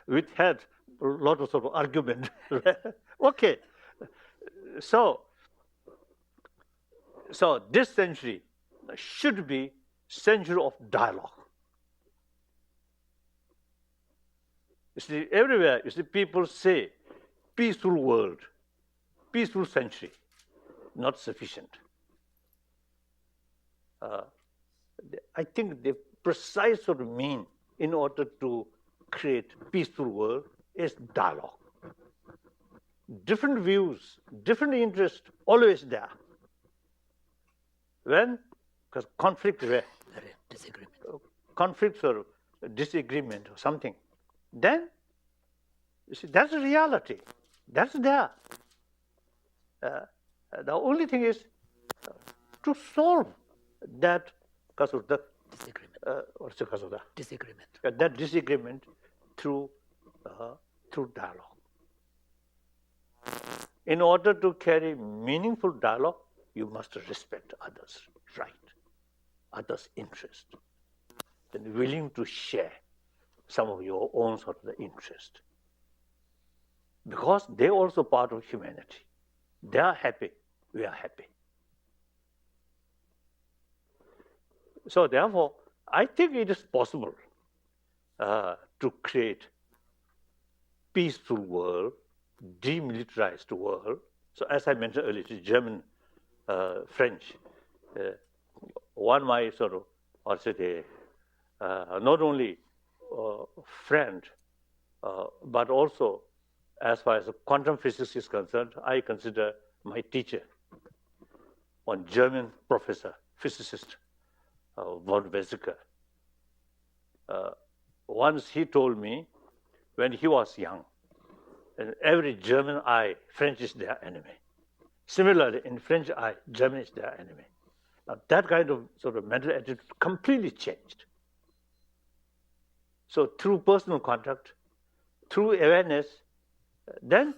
With had a lot of sort of argument. Okay. So this century should be century of dialogue. You see, everywhere, you see, people say, peaceful world, peaceful century, not sufficient. I think the precise sort of mean in order to create peaceful world is dialogue. Different views, different interests, always there. When, because conflict, disagreement. Conflicts or disagreement or something, then, you see, that's a reality. That's there. The only thing is to solve that because of the disagreement. What's the cause of that? Disagreement. That disagreement through dialogue. In order to carry meaningful dialogue, you must respect others' right, others' interest, and willing to share some of your own sort of interest. Because they're also part of humanity. They are happy, we are happy. So therefore, I think it is possible to create peaceful world, demilitarized world. So as I mentioned earlier, German, French, one my sort of, or say, not only friend, but also as far as quantum physics is concerned, I consider my teacher, one German professor, physicist, von Weizsäcker. Once he told me, when he was young, in every German eye, French is their enemy. Similarly, in French eye, German is their enemy. Now, that kind of sort of mental attitude completely changed. So through personal contact, through awareness, then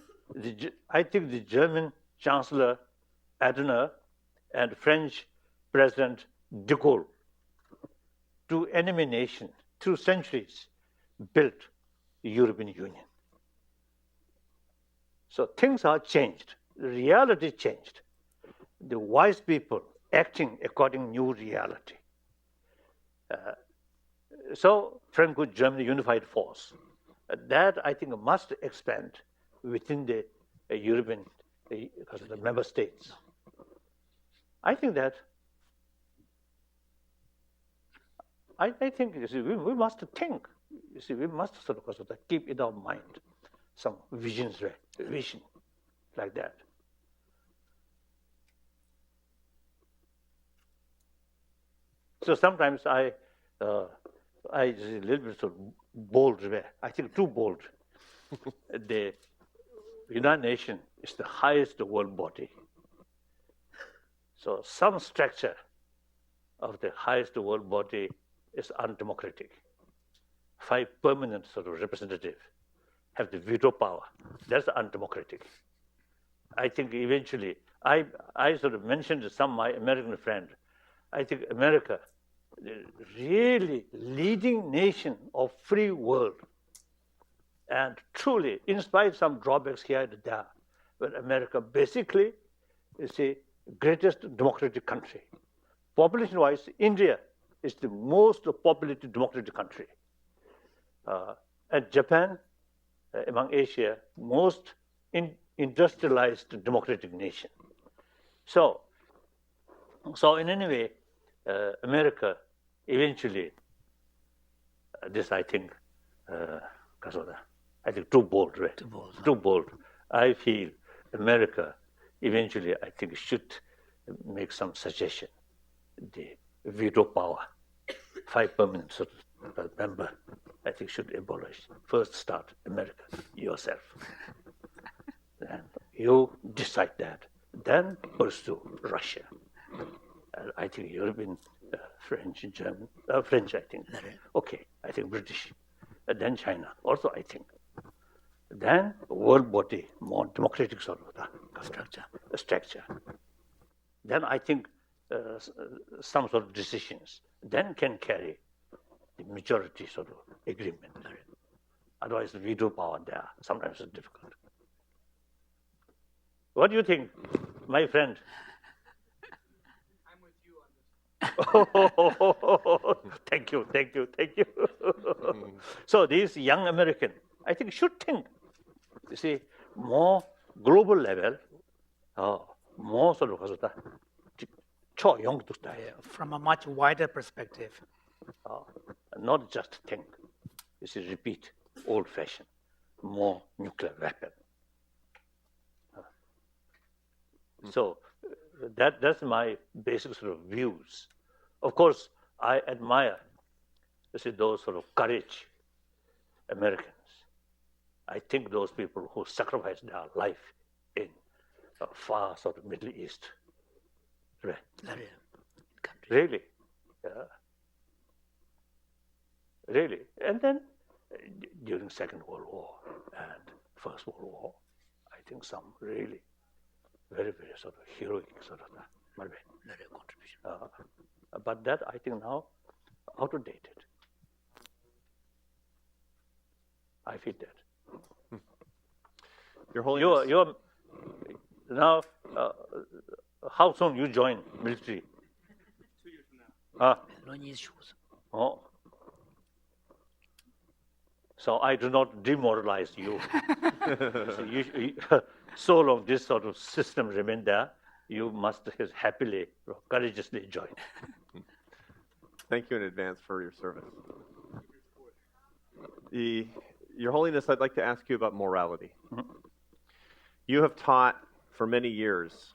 I think the German Chancellor Adenauer and French President de Gaulle, to enemy nation, through centuries, built the European Union. So things are changed. The reality changed. The wise people acting according to new reality. So Franco-German unified force, that I think must expand within the European because of the member states. I think that I think, you see, we must think. You see, we must sort of keep in our mind some vision like that. So sometimes I a little bit sort of bold, I think too bold. The United Nations is the highest world body. So some structure of the highest world body is undemocratic. 5 permanent sort of representatives have the veto power. That's undemocratic. I think eventually, I sort of mentioned to some of my American friends, I think America, the really leading nation of free world, and truly, in spite of some drawbacks here and there, but America basically is the greatest democratic country. Population-wise, India is the most populated democratic country. And Japan, among Asia, most industrialized democratic nation. So in any way, America eventually, this I think, I think too bold, right? Too bold. I feel America eventually, I think, should make some suggestion. The veto power, 5 permanent sort of member, I think should abolish. First start America, yourself. Then you decide that. Then pursue Russia. I think European, French, German, French, I think. Okay, I think British. And then China, also I think. Then world body, more democratic sort of structure. structure. Then I think some sort of decisions then can carry the majority sort of agreement. Otherwise, veto power there sometimes is difficult. What do you think, my friend? I'm with you on this. Thank you. So these young American, I think, should think, you see, more global level, more sort of From a much wider perspective. not just think, you see, repeat, old-fashioned, more nuclear weapon. So that's my basic sort of views. Of course, I admire, you see, those sort of courage Americans. I think those people who sacrifice their life in far sort of Middle East. Right. Really. Yeah. Really. And then during Second World War and First World War, I think some really very, very sort of heroic sort of contribution. But that I think now outdated. I feel that. Your Holiness. You're now. How soon you join military? 2 years from now. No issues. Oh. So I do not demoralize you. So long this sort of system remain there, you must happily, courageously join. Thank you in advance for your service. Your Holiness, I'd like to ask you about morality. Mm-hmm. You have taught for many years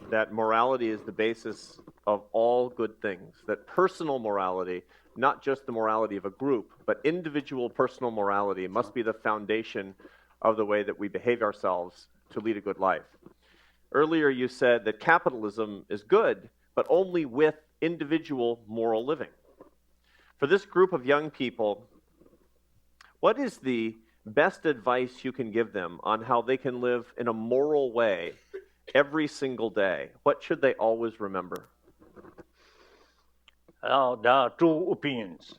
that morality is the basis of all good things, that personal morality, not just the morality of a group, but individual personal morality must be the foundation of the way that we behave ourselves to lead a good life. Earlier you said that capitalism is good, but only with individual moral living. For this group of young people, what is the best advice you can give them on how they can live in a moral way every single day? What should they always remember? There are two opinions.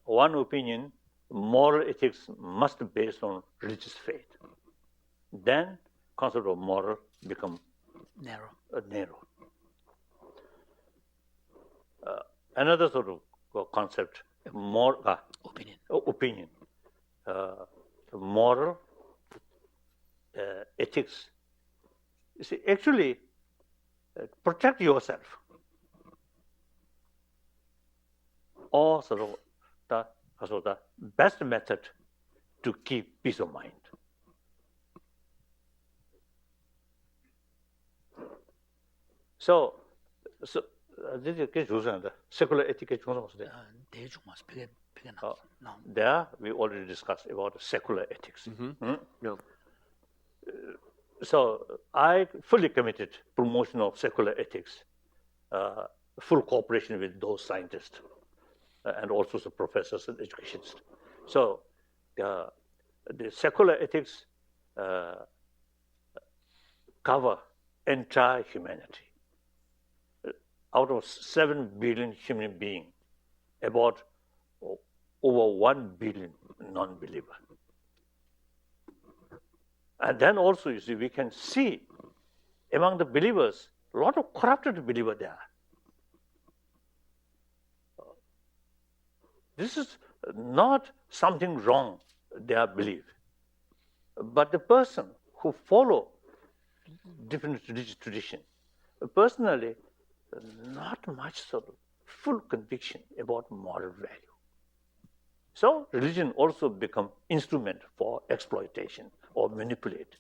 One opinion, moral ethics must be based on religious faith. Then concept of moral become narrow. Another sort of concept, opinion. Moral ethics. You see, actually, protect yourself. Or sort of the best method to keep peace of mind. So this is secular ethics. There we already discussed about secular ethics. Mm-hmm. Yeah. So I fully committed promotion of secular ethics, full cooperation with those scientists and also the professors and educationists. So the secular ethics cover entire humanity. Out of 7 billion human beings, about over 1 billion non-believer. And then also, you see, we can see among the believers, a lot of corrupted believers there. This is not something wrong, their belief. But the person who follow different religious tradition, personally, not much sort of full conviction about moral value. So religion also become instrument for exploitation or manipulate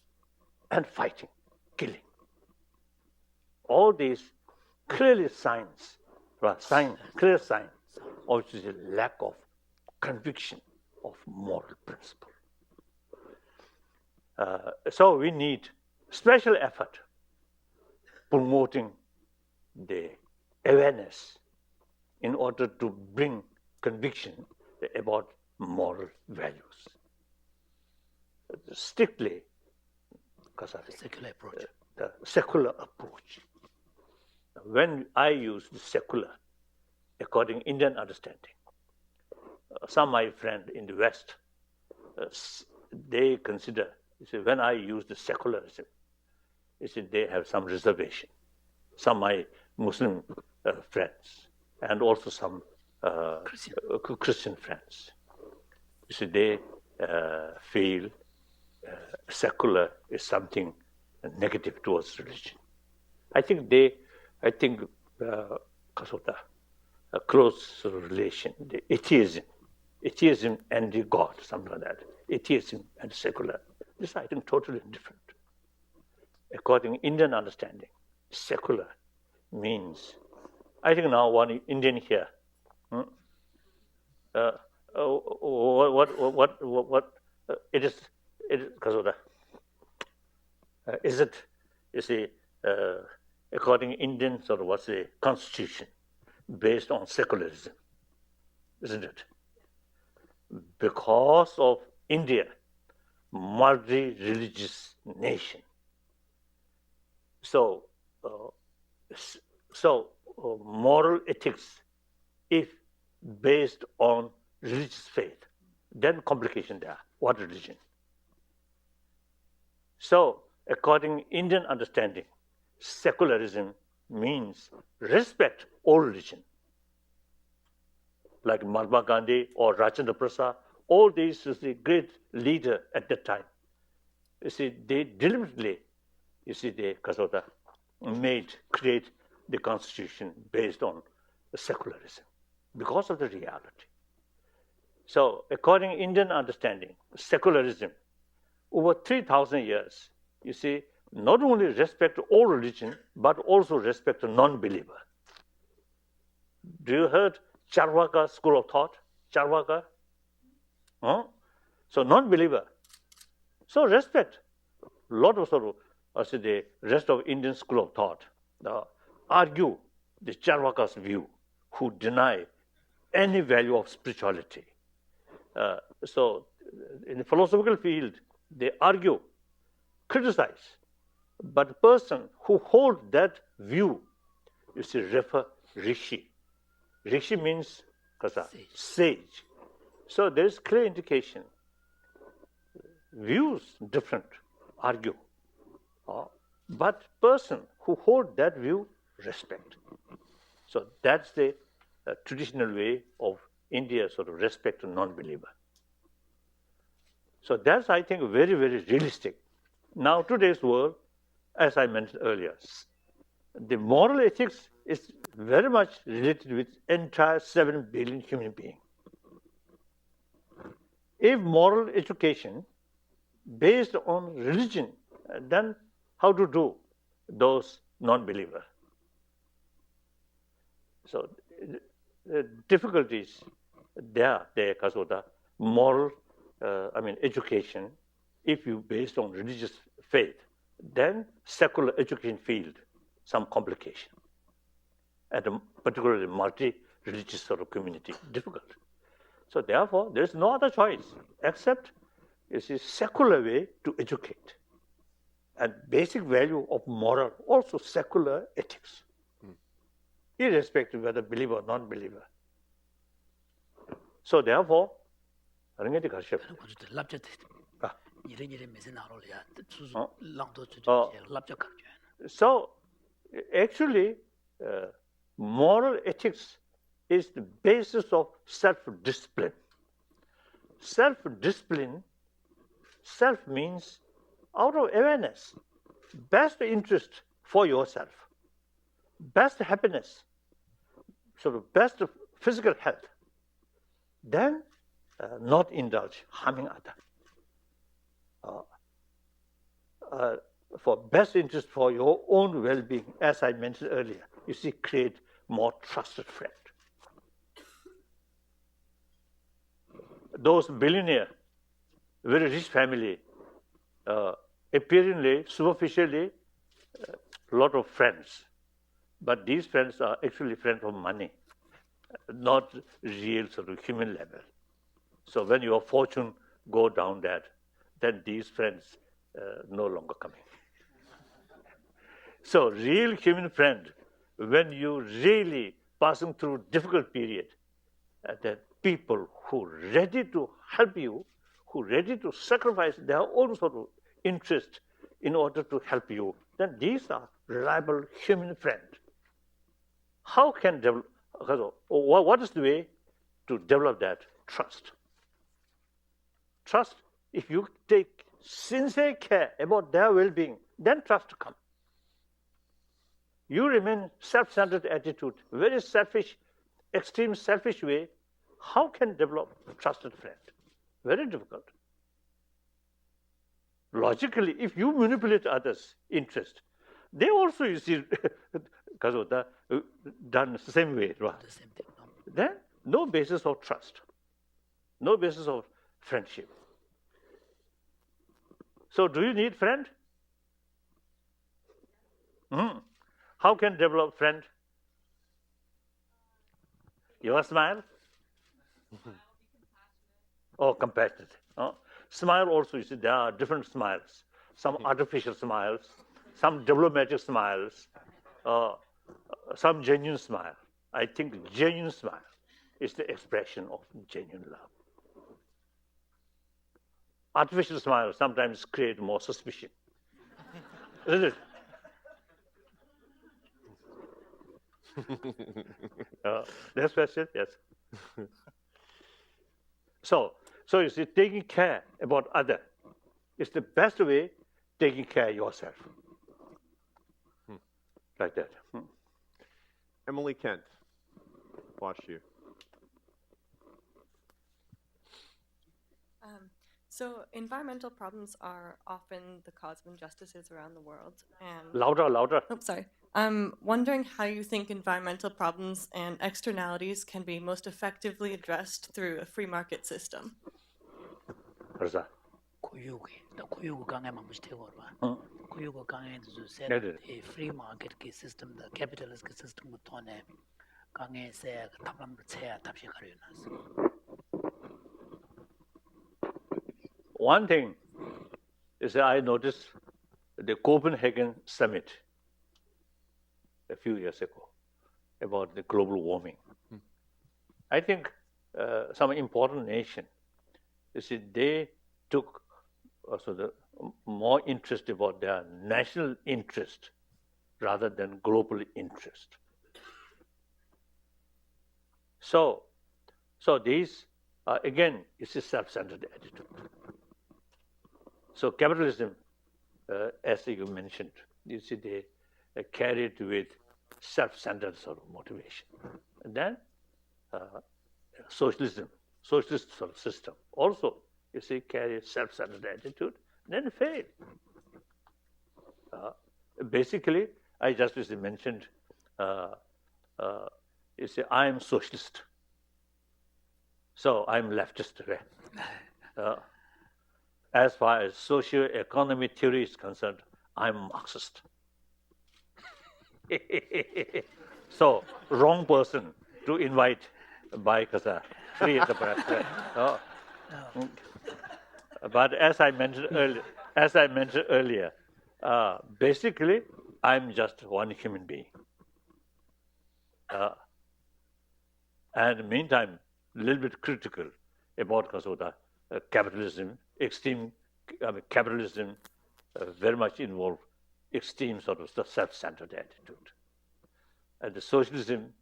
and fighting, killing. All these clearly signs, clear signs of a lack of conviction of moral principle. So we need special effort promoting the awareness in order to bring conviction about moral values. Strictly, secular approach. the secular approach. When I use the secular, according to Indian understanding, some of my friends in the West, they consider, when I use the secularism, they have some reservation. Some of my Muslim friends and also some Christian friends, they feel secular is something negative towards religion. I think because of the close relation, the atheism and the God, something like that. Atheism and secular. This I think totally different. According to Indian understanding, secular means, I think now one Indian here, what it is because of the, is it, you see, according to Indian sort of what's the constitution based on secularism, isn't it? Because of India, multi-religious nation. So moral ethics, if based on religious faith, then complication there. What religion? So, according to Indian understanding, secularism means respect all religion. Like Mahatma Gandhi or Rajendra Prasad, all these is the great leader at that time. You see, they deliberately, they create the constitution based on secularism because of the reality. So, according to Indian understanding, secularism, over 3,000 years, not only respect all religion, but also respect the non-believer. Do you heard Charvaka school of thought? Charvaka? Huh? So non-believer. So respect. A lot of the rest of Indian school of thought argue the Charvaka's view, who deny any value of spirituality. So in the philosophical field, they argue, criticize, but the person who holds that view, refer Rishi. Rishi means sage. So there is clear indication. Views different, argue. But person who holds that view, respect. So that's the traditional way of India respect to non-believer. So that's, I think, very, very realistic. Now, today's world, as I mentioned earlier, the moral ethics is very much related with entire 7 billion human beings. If moral education based on religion, then how to do those non-believers? So the difficulties there because of the moral, education. If you based on religious faith, then secular education field, some complication. At a particularly multi-religious community, difficult. So therefore, there is no other choice except secular way to educate. And basic value of moral, also secular ethics, irrespective of whether believer or non-believer. So therefore, so actually, moral ethics is the basis of self-discipline. Self-discipline, self means out of awareness, best interest for yourself, best happiness, best physical health, then not indulge harming others. For best interest for your own well-being, as I mentioned earlier, create more trusted friend. Those billionaire, very rich family, appearingly, superficially, a lot of friends. But these friends are actually friends of money, not real human level. So when your fortune go down that, then these friends no longer coming. So real human friend, when you really passing through difficult period, that people who ready to help you, who ready to sacrifice their own sort of interest in order to help you, then these are reliable human friend. How can develop? What is the way to develop that trust? Trust. If you take sincere care about their well-being, then trust comes. You remain self-centered attitude, very selfish, extreme selfish way. How can develop a trusted friend? Very difficult. Logically, if you manipulate others' interest, they also, you see, done the same way, right? The same thing. No? Then no basis of trust, no basis of friendship. So do you need friend? How can develop friend? Your smile? Oh, compassionate. Smile also, you see, there are different smiles. Some artificial smiles, some diplomatic smiles, some genuine smile. I think genuine smile is the expression of genuine love. Artificial smiles sometimes create more suspicion. Isn't it? Next question, yes. So you see, taking care about other is the best way taking care of yourself. Like that. Emily Kent, watch you. So environmental problems are often the cause of injustices around the world. And Louder. Oh, sorry. I'm wondering how you think environmental problems and externalities can be most effectively addressed through a free market system. 교육 강에만 무시되고 봐. 교육 강에도 세 free market system, the capitalist system 부터네 강에서 답람을 채야 답시 가려놨어. One thing is that I noticed the Copenhagen summit a few years ago about the global warming. I think some important nation, you see, they took also the more interest about their national interest rather than global interest. So these are, again, it's a self-centered attitude. So capitalism, as you mentioned, you see, they carry it with self-centered sort of motivation. And then socialist sort of system also, you see, carry self-centered attitude, then fail. Basically, I just mentioned, you see, I am socialist, so I'm leftist. As far as socio-economic theory is concerned, I'm Marxist. So, wrong person to invite by free enterprise. But as I mentioned earlier, basically, I'm just one human being. And in the meantime, a little bit critical about capitalism, extreme capitalism very much involved extreme sort of self-centered attitude. And the socialism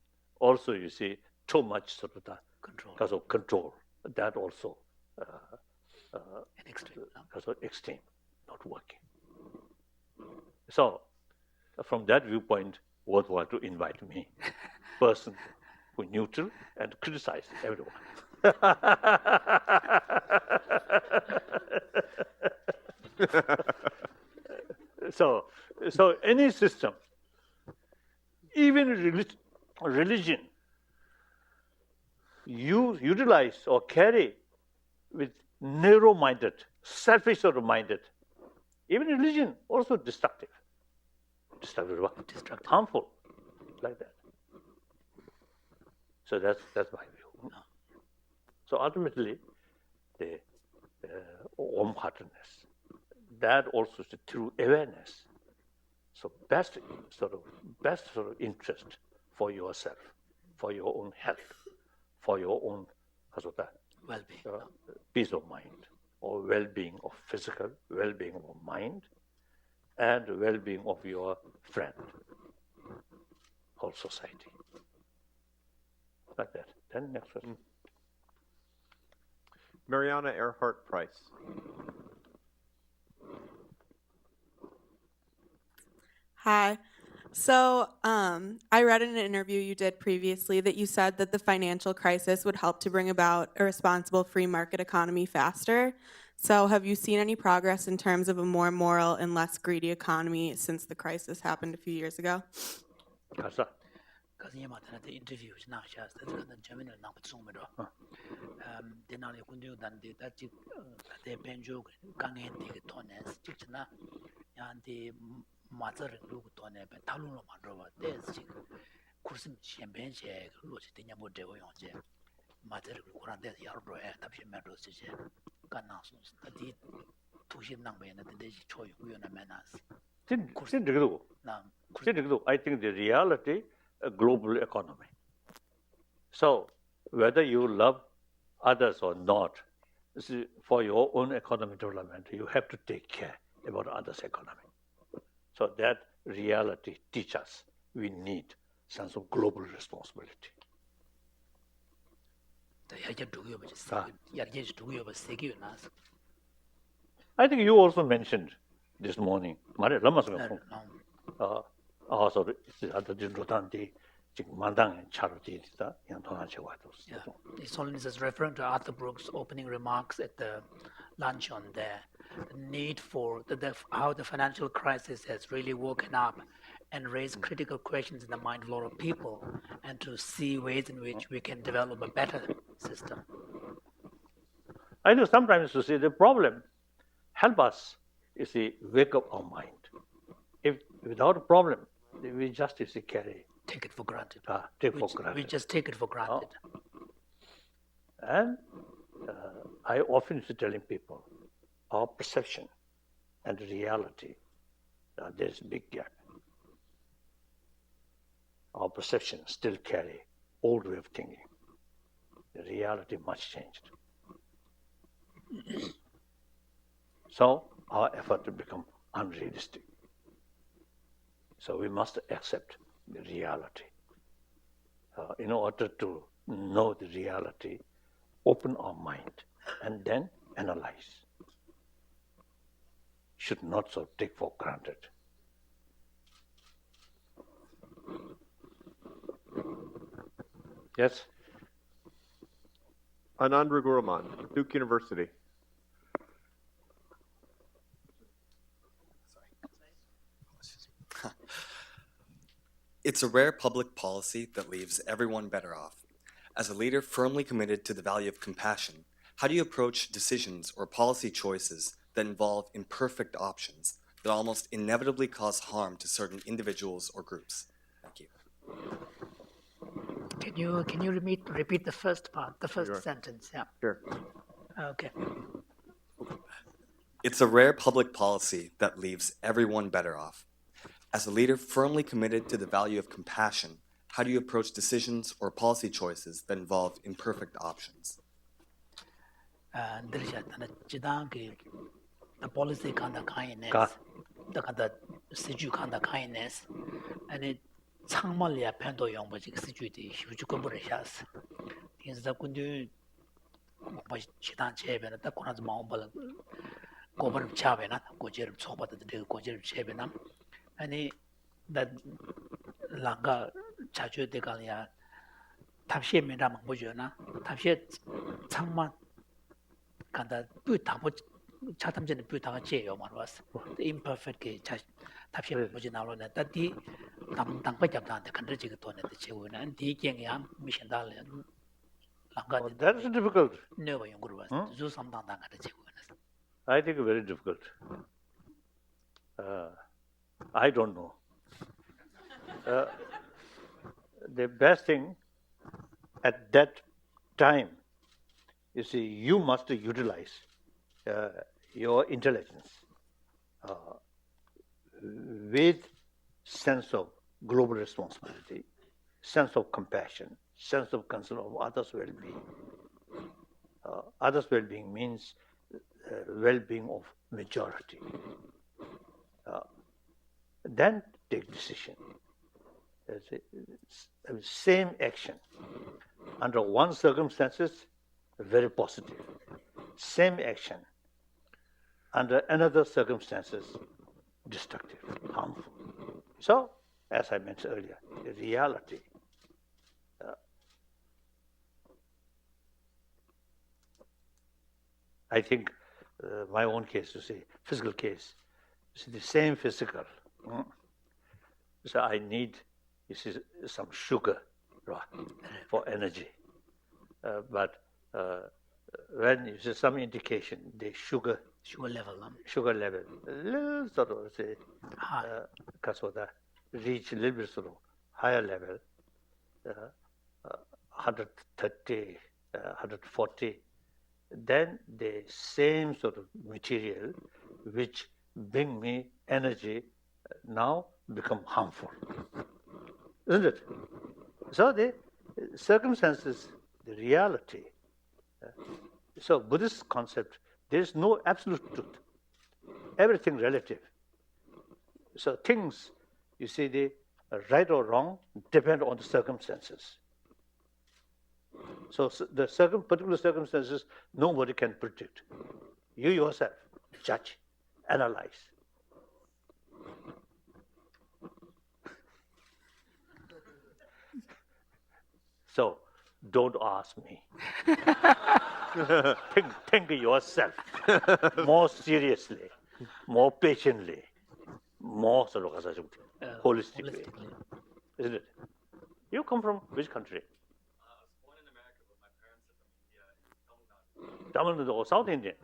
also, you see, too much sort of because of control. That also because of extreme, not working. So from that viewpoint, worthwhile to invite me, person who neutral and criticize everyone. So any system, even religion, you utilize or carry with narrow-minded, selfish sort of minded. Even religion also destructive, harmful, like that. So that's my view. So ultimately, the warm-heartedness, that also is through awareness. So best sort of interest for yourself, for your own health, for your own well-being, peace of mind, or well-being of physical, well-being of mind, and well-being of your friend, whole society. Like that. Then next question. Mariana Earhart Price. Hi. So I read in an interview you did previously that you said that the financial crisis would help to bring about a responsible free market economy faster. So have you seen any progress in terms of a more moral and less greedy economy since the crisis happened a few years ago? 가서. 그래서 이마한테 인터뷰 나샤스 그런 재미를 나고 좀으로 대나리 군대단데 다지 대 벤조 강엔데 돈에 직진나 야한테 맞아를 누구 돈에 달로로 만들어 대지 쿠르스 셴벤제 로지 되냐 뭐 되고 용제 맞아를 그런데 여러로에 답시면도 지제 간나서 다디 투신 낭배는 대지 초유구요나 메나스 I think the reality, a global economy. So whether you love others or not, for your own economic development, you have to take care about others' economy. So that reality teaches us we need sense of global responsibility. I think you also mentioned this morning. His Holiness is referring to Arthur Brooks' opening remarks at the lunch on there. The need for how the financial crisis has really woken up and raised critical questions in the mind of a lot of people, and to see ways in which we can develop a better system. I think sometimes to see the problem, help us, wake up our mind. If without a problem, we just carry. Take it for granted. We just take it for granted. And I often telling people, our perception and reality, there's a big gap. Our perception still carry old way of thinking. The reality much changed. So our effort to become unrealistic. So we must accept the reality. In order to know the reality, open our mind and then analyze. Should not so take for granted. Yes? Anand Raguraman, Duke University. It's a rare public policy that leaves everyone better off. As a leader firmly committed to the value of compassion, how do you approach decisions or policy choices that involve imperfect options that almost inevitably cause harm to certain individuals or groups? Thank you. Can you repeat the first part, the first sentence? Yeah. Sure. Okay. It's a rare public policy that leaves everyone better off. As a leader firmly committed to the value of compassion, how do you approach decisions or policy choices that involve imperfect options? The policy kind of kindness, the kind of situ kind of kindness, and it 창말이야 팬도 용버지 시주디 휴주 공부를샤스. 인자 군주 뭐 시단 제베나 딱 코나즈 마음발 고버를 차베나 고제를 초바데 고제를 제베나 아니 나 랑가 자주 되가냐 탑시에면라 뭐죠나 탑시에 창만 간다 뿌다고 차탐전에 뿌다가 제요 말았어 imperfect 자 탑시에 뭐지 나로네 다디 담당과 잡다한테 간들지가 돈에 제고는 디경이야 미션달래 랑가 that's difficult. 네버 연구를 봤어 주 삼당당 같은 제고는 I think very difficult. I don't know. The best thing at that time, you must utilize your intelligence with sense of global responsibility, sense of compassion, sense of concern of others' well-being. Others' well-being means well-being of majority. Then take decision. Same action. Under one circumstances, very positive. Same action. Under another circumstances, destructive, harmful. So, as I mentioned earlier, the reality. I think my own case, you see, physical case, it's the same physical. So I need, you see, some sugar, right, for energy. But when you see some indication, the sugar level, a little sort of say, reach a little bit sort of higher level, 130, 140. Then the same sort of material which bring me energy now become harmful, isn't it? So the circumstances, the reality. So Buddhist concept, there is no absolute truth. Everything relative. So things, you see, the right or wrong depend on the circumstances. So the particular circumstances, nobody can predict. You yourself judge, analyze. So don't ask me. think yourself more seriously, more patiently, more sort of holistically. Isn't it? You come from which country? Tamil Nadu or South Indian.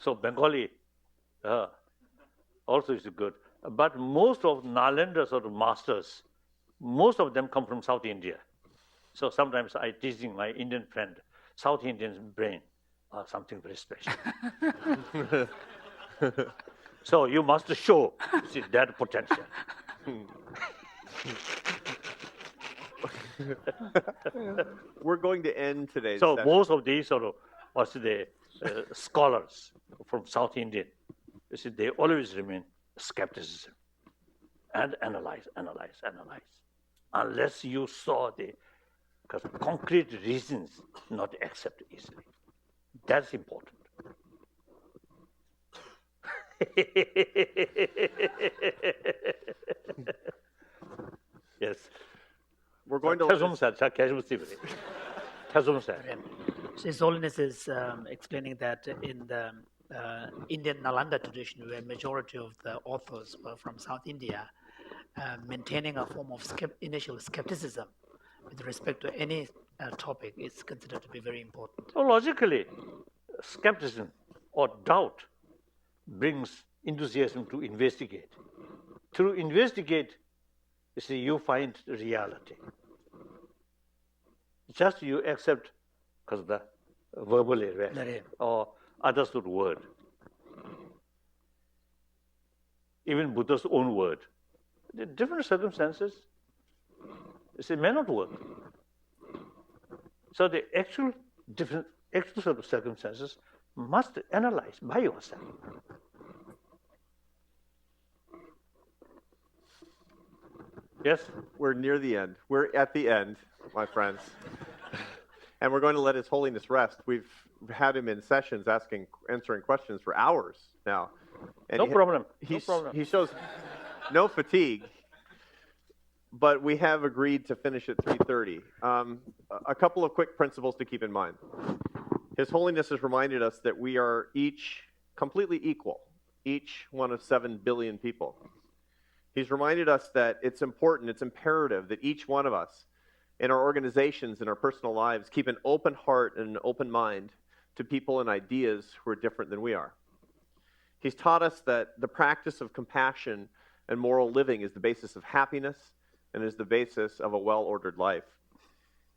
So Bengali also is good. But most of Nalanda sort of masters, most of them come from South India. So sometimes I teasing my Indian friend, South Indian's brain are something very special. So you must show that potential. We're going to end today's So session. most of these sort of scholars from South Indian, you see, they always remain skepticism and analyze. Unless you saw the concrete reasons, not accept easily. That's important. Yes. We're going to. His Holiness is explaining that in the Indian Nalanda tradition, where majority of the authors were from South India, maintaining a form of initial skepticism with respect to any topic is considered to be very important. So logically, skepticism or doubt brings enthusiasm to investigate. Through investigate, you see, you find reality. Just you accept because the verbally read or understood word. Even Buddha's own word. The different circumstances, you see, may not work. So the actual sort of circumstances must analyze by yourself. Yes? We're near the end. We're at the end, my friends. And we're going to let His Holiness rest. We've had him in sessions answering questions for hours now. And No problem. He shows no fatigue. But we have agreed to finish at 3:30. A couple of quick principles to keep in mind. His Holiness has reminded us that we are each completely equal, each one of 7 billion people. He's reminded us that it's important, it's imperative that each one of us in our organizations, in our personal lives, keep an open heart and an open mind to people and ideas who are different than we are. He's taught us that the practice of compassion and moral living is the basis of happiness and is the basis of a well-ordered life.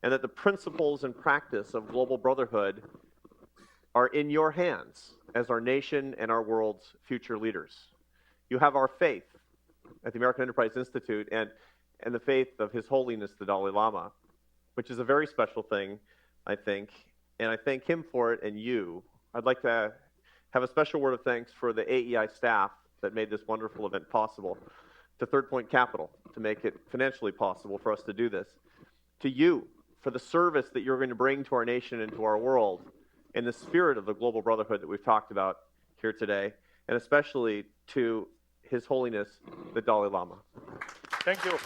And that the principles and practice of global brotherhood are in your hands. as our nation and our world's future leaders. You have our faith at the American Enterprise Institute and the faith of His Holiness the Dalai Lama, which is a very special thing, I think, and I thank him for it and you. I'd like to have a special word of thanks for the AEI staff that made this wonderful event possible, to Third Point Capital to make it financially possible for us to do this, to you for the service that you're going to bring to our nation and to our world in the spirit of the global brotherhood that we've talked about here today, and especially to His Holiness the Dalai Lama. Thank you.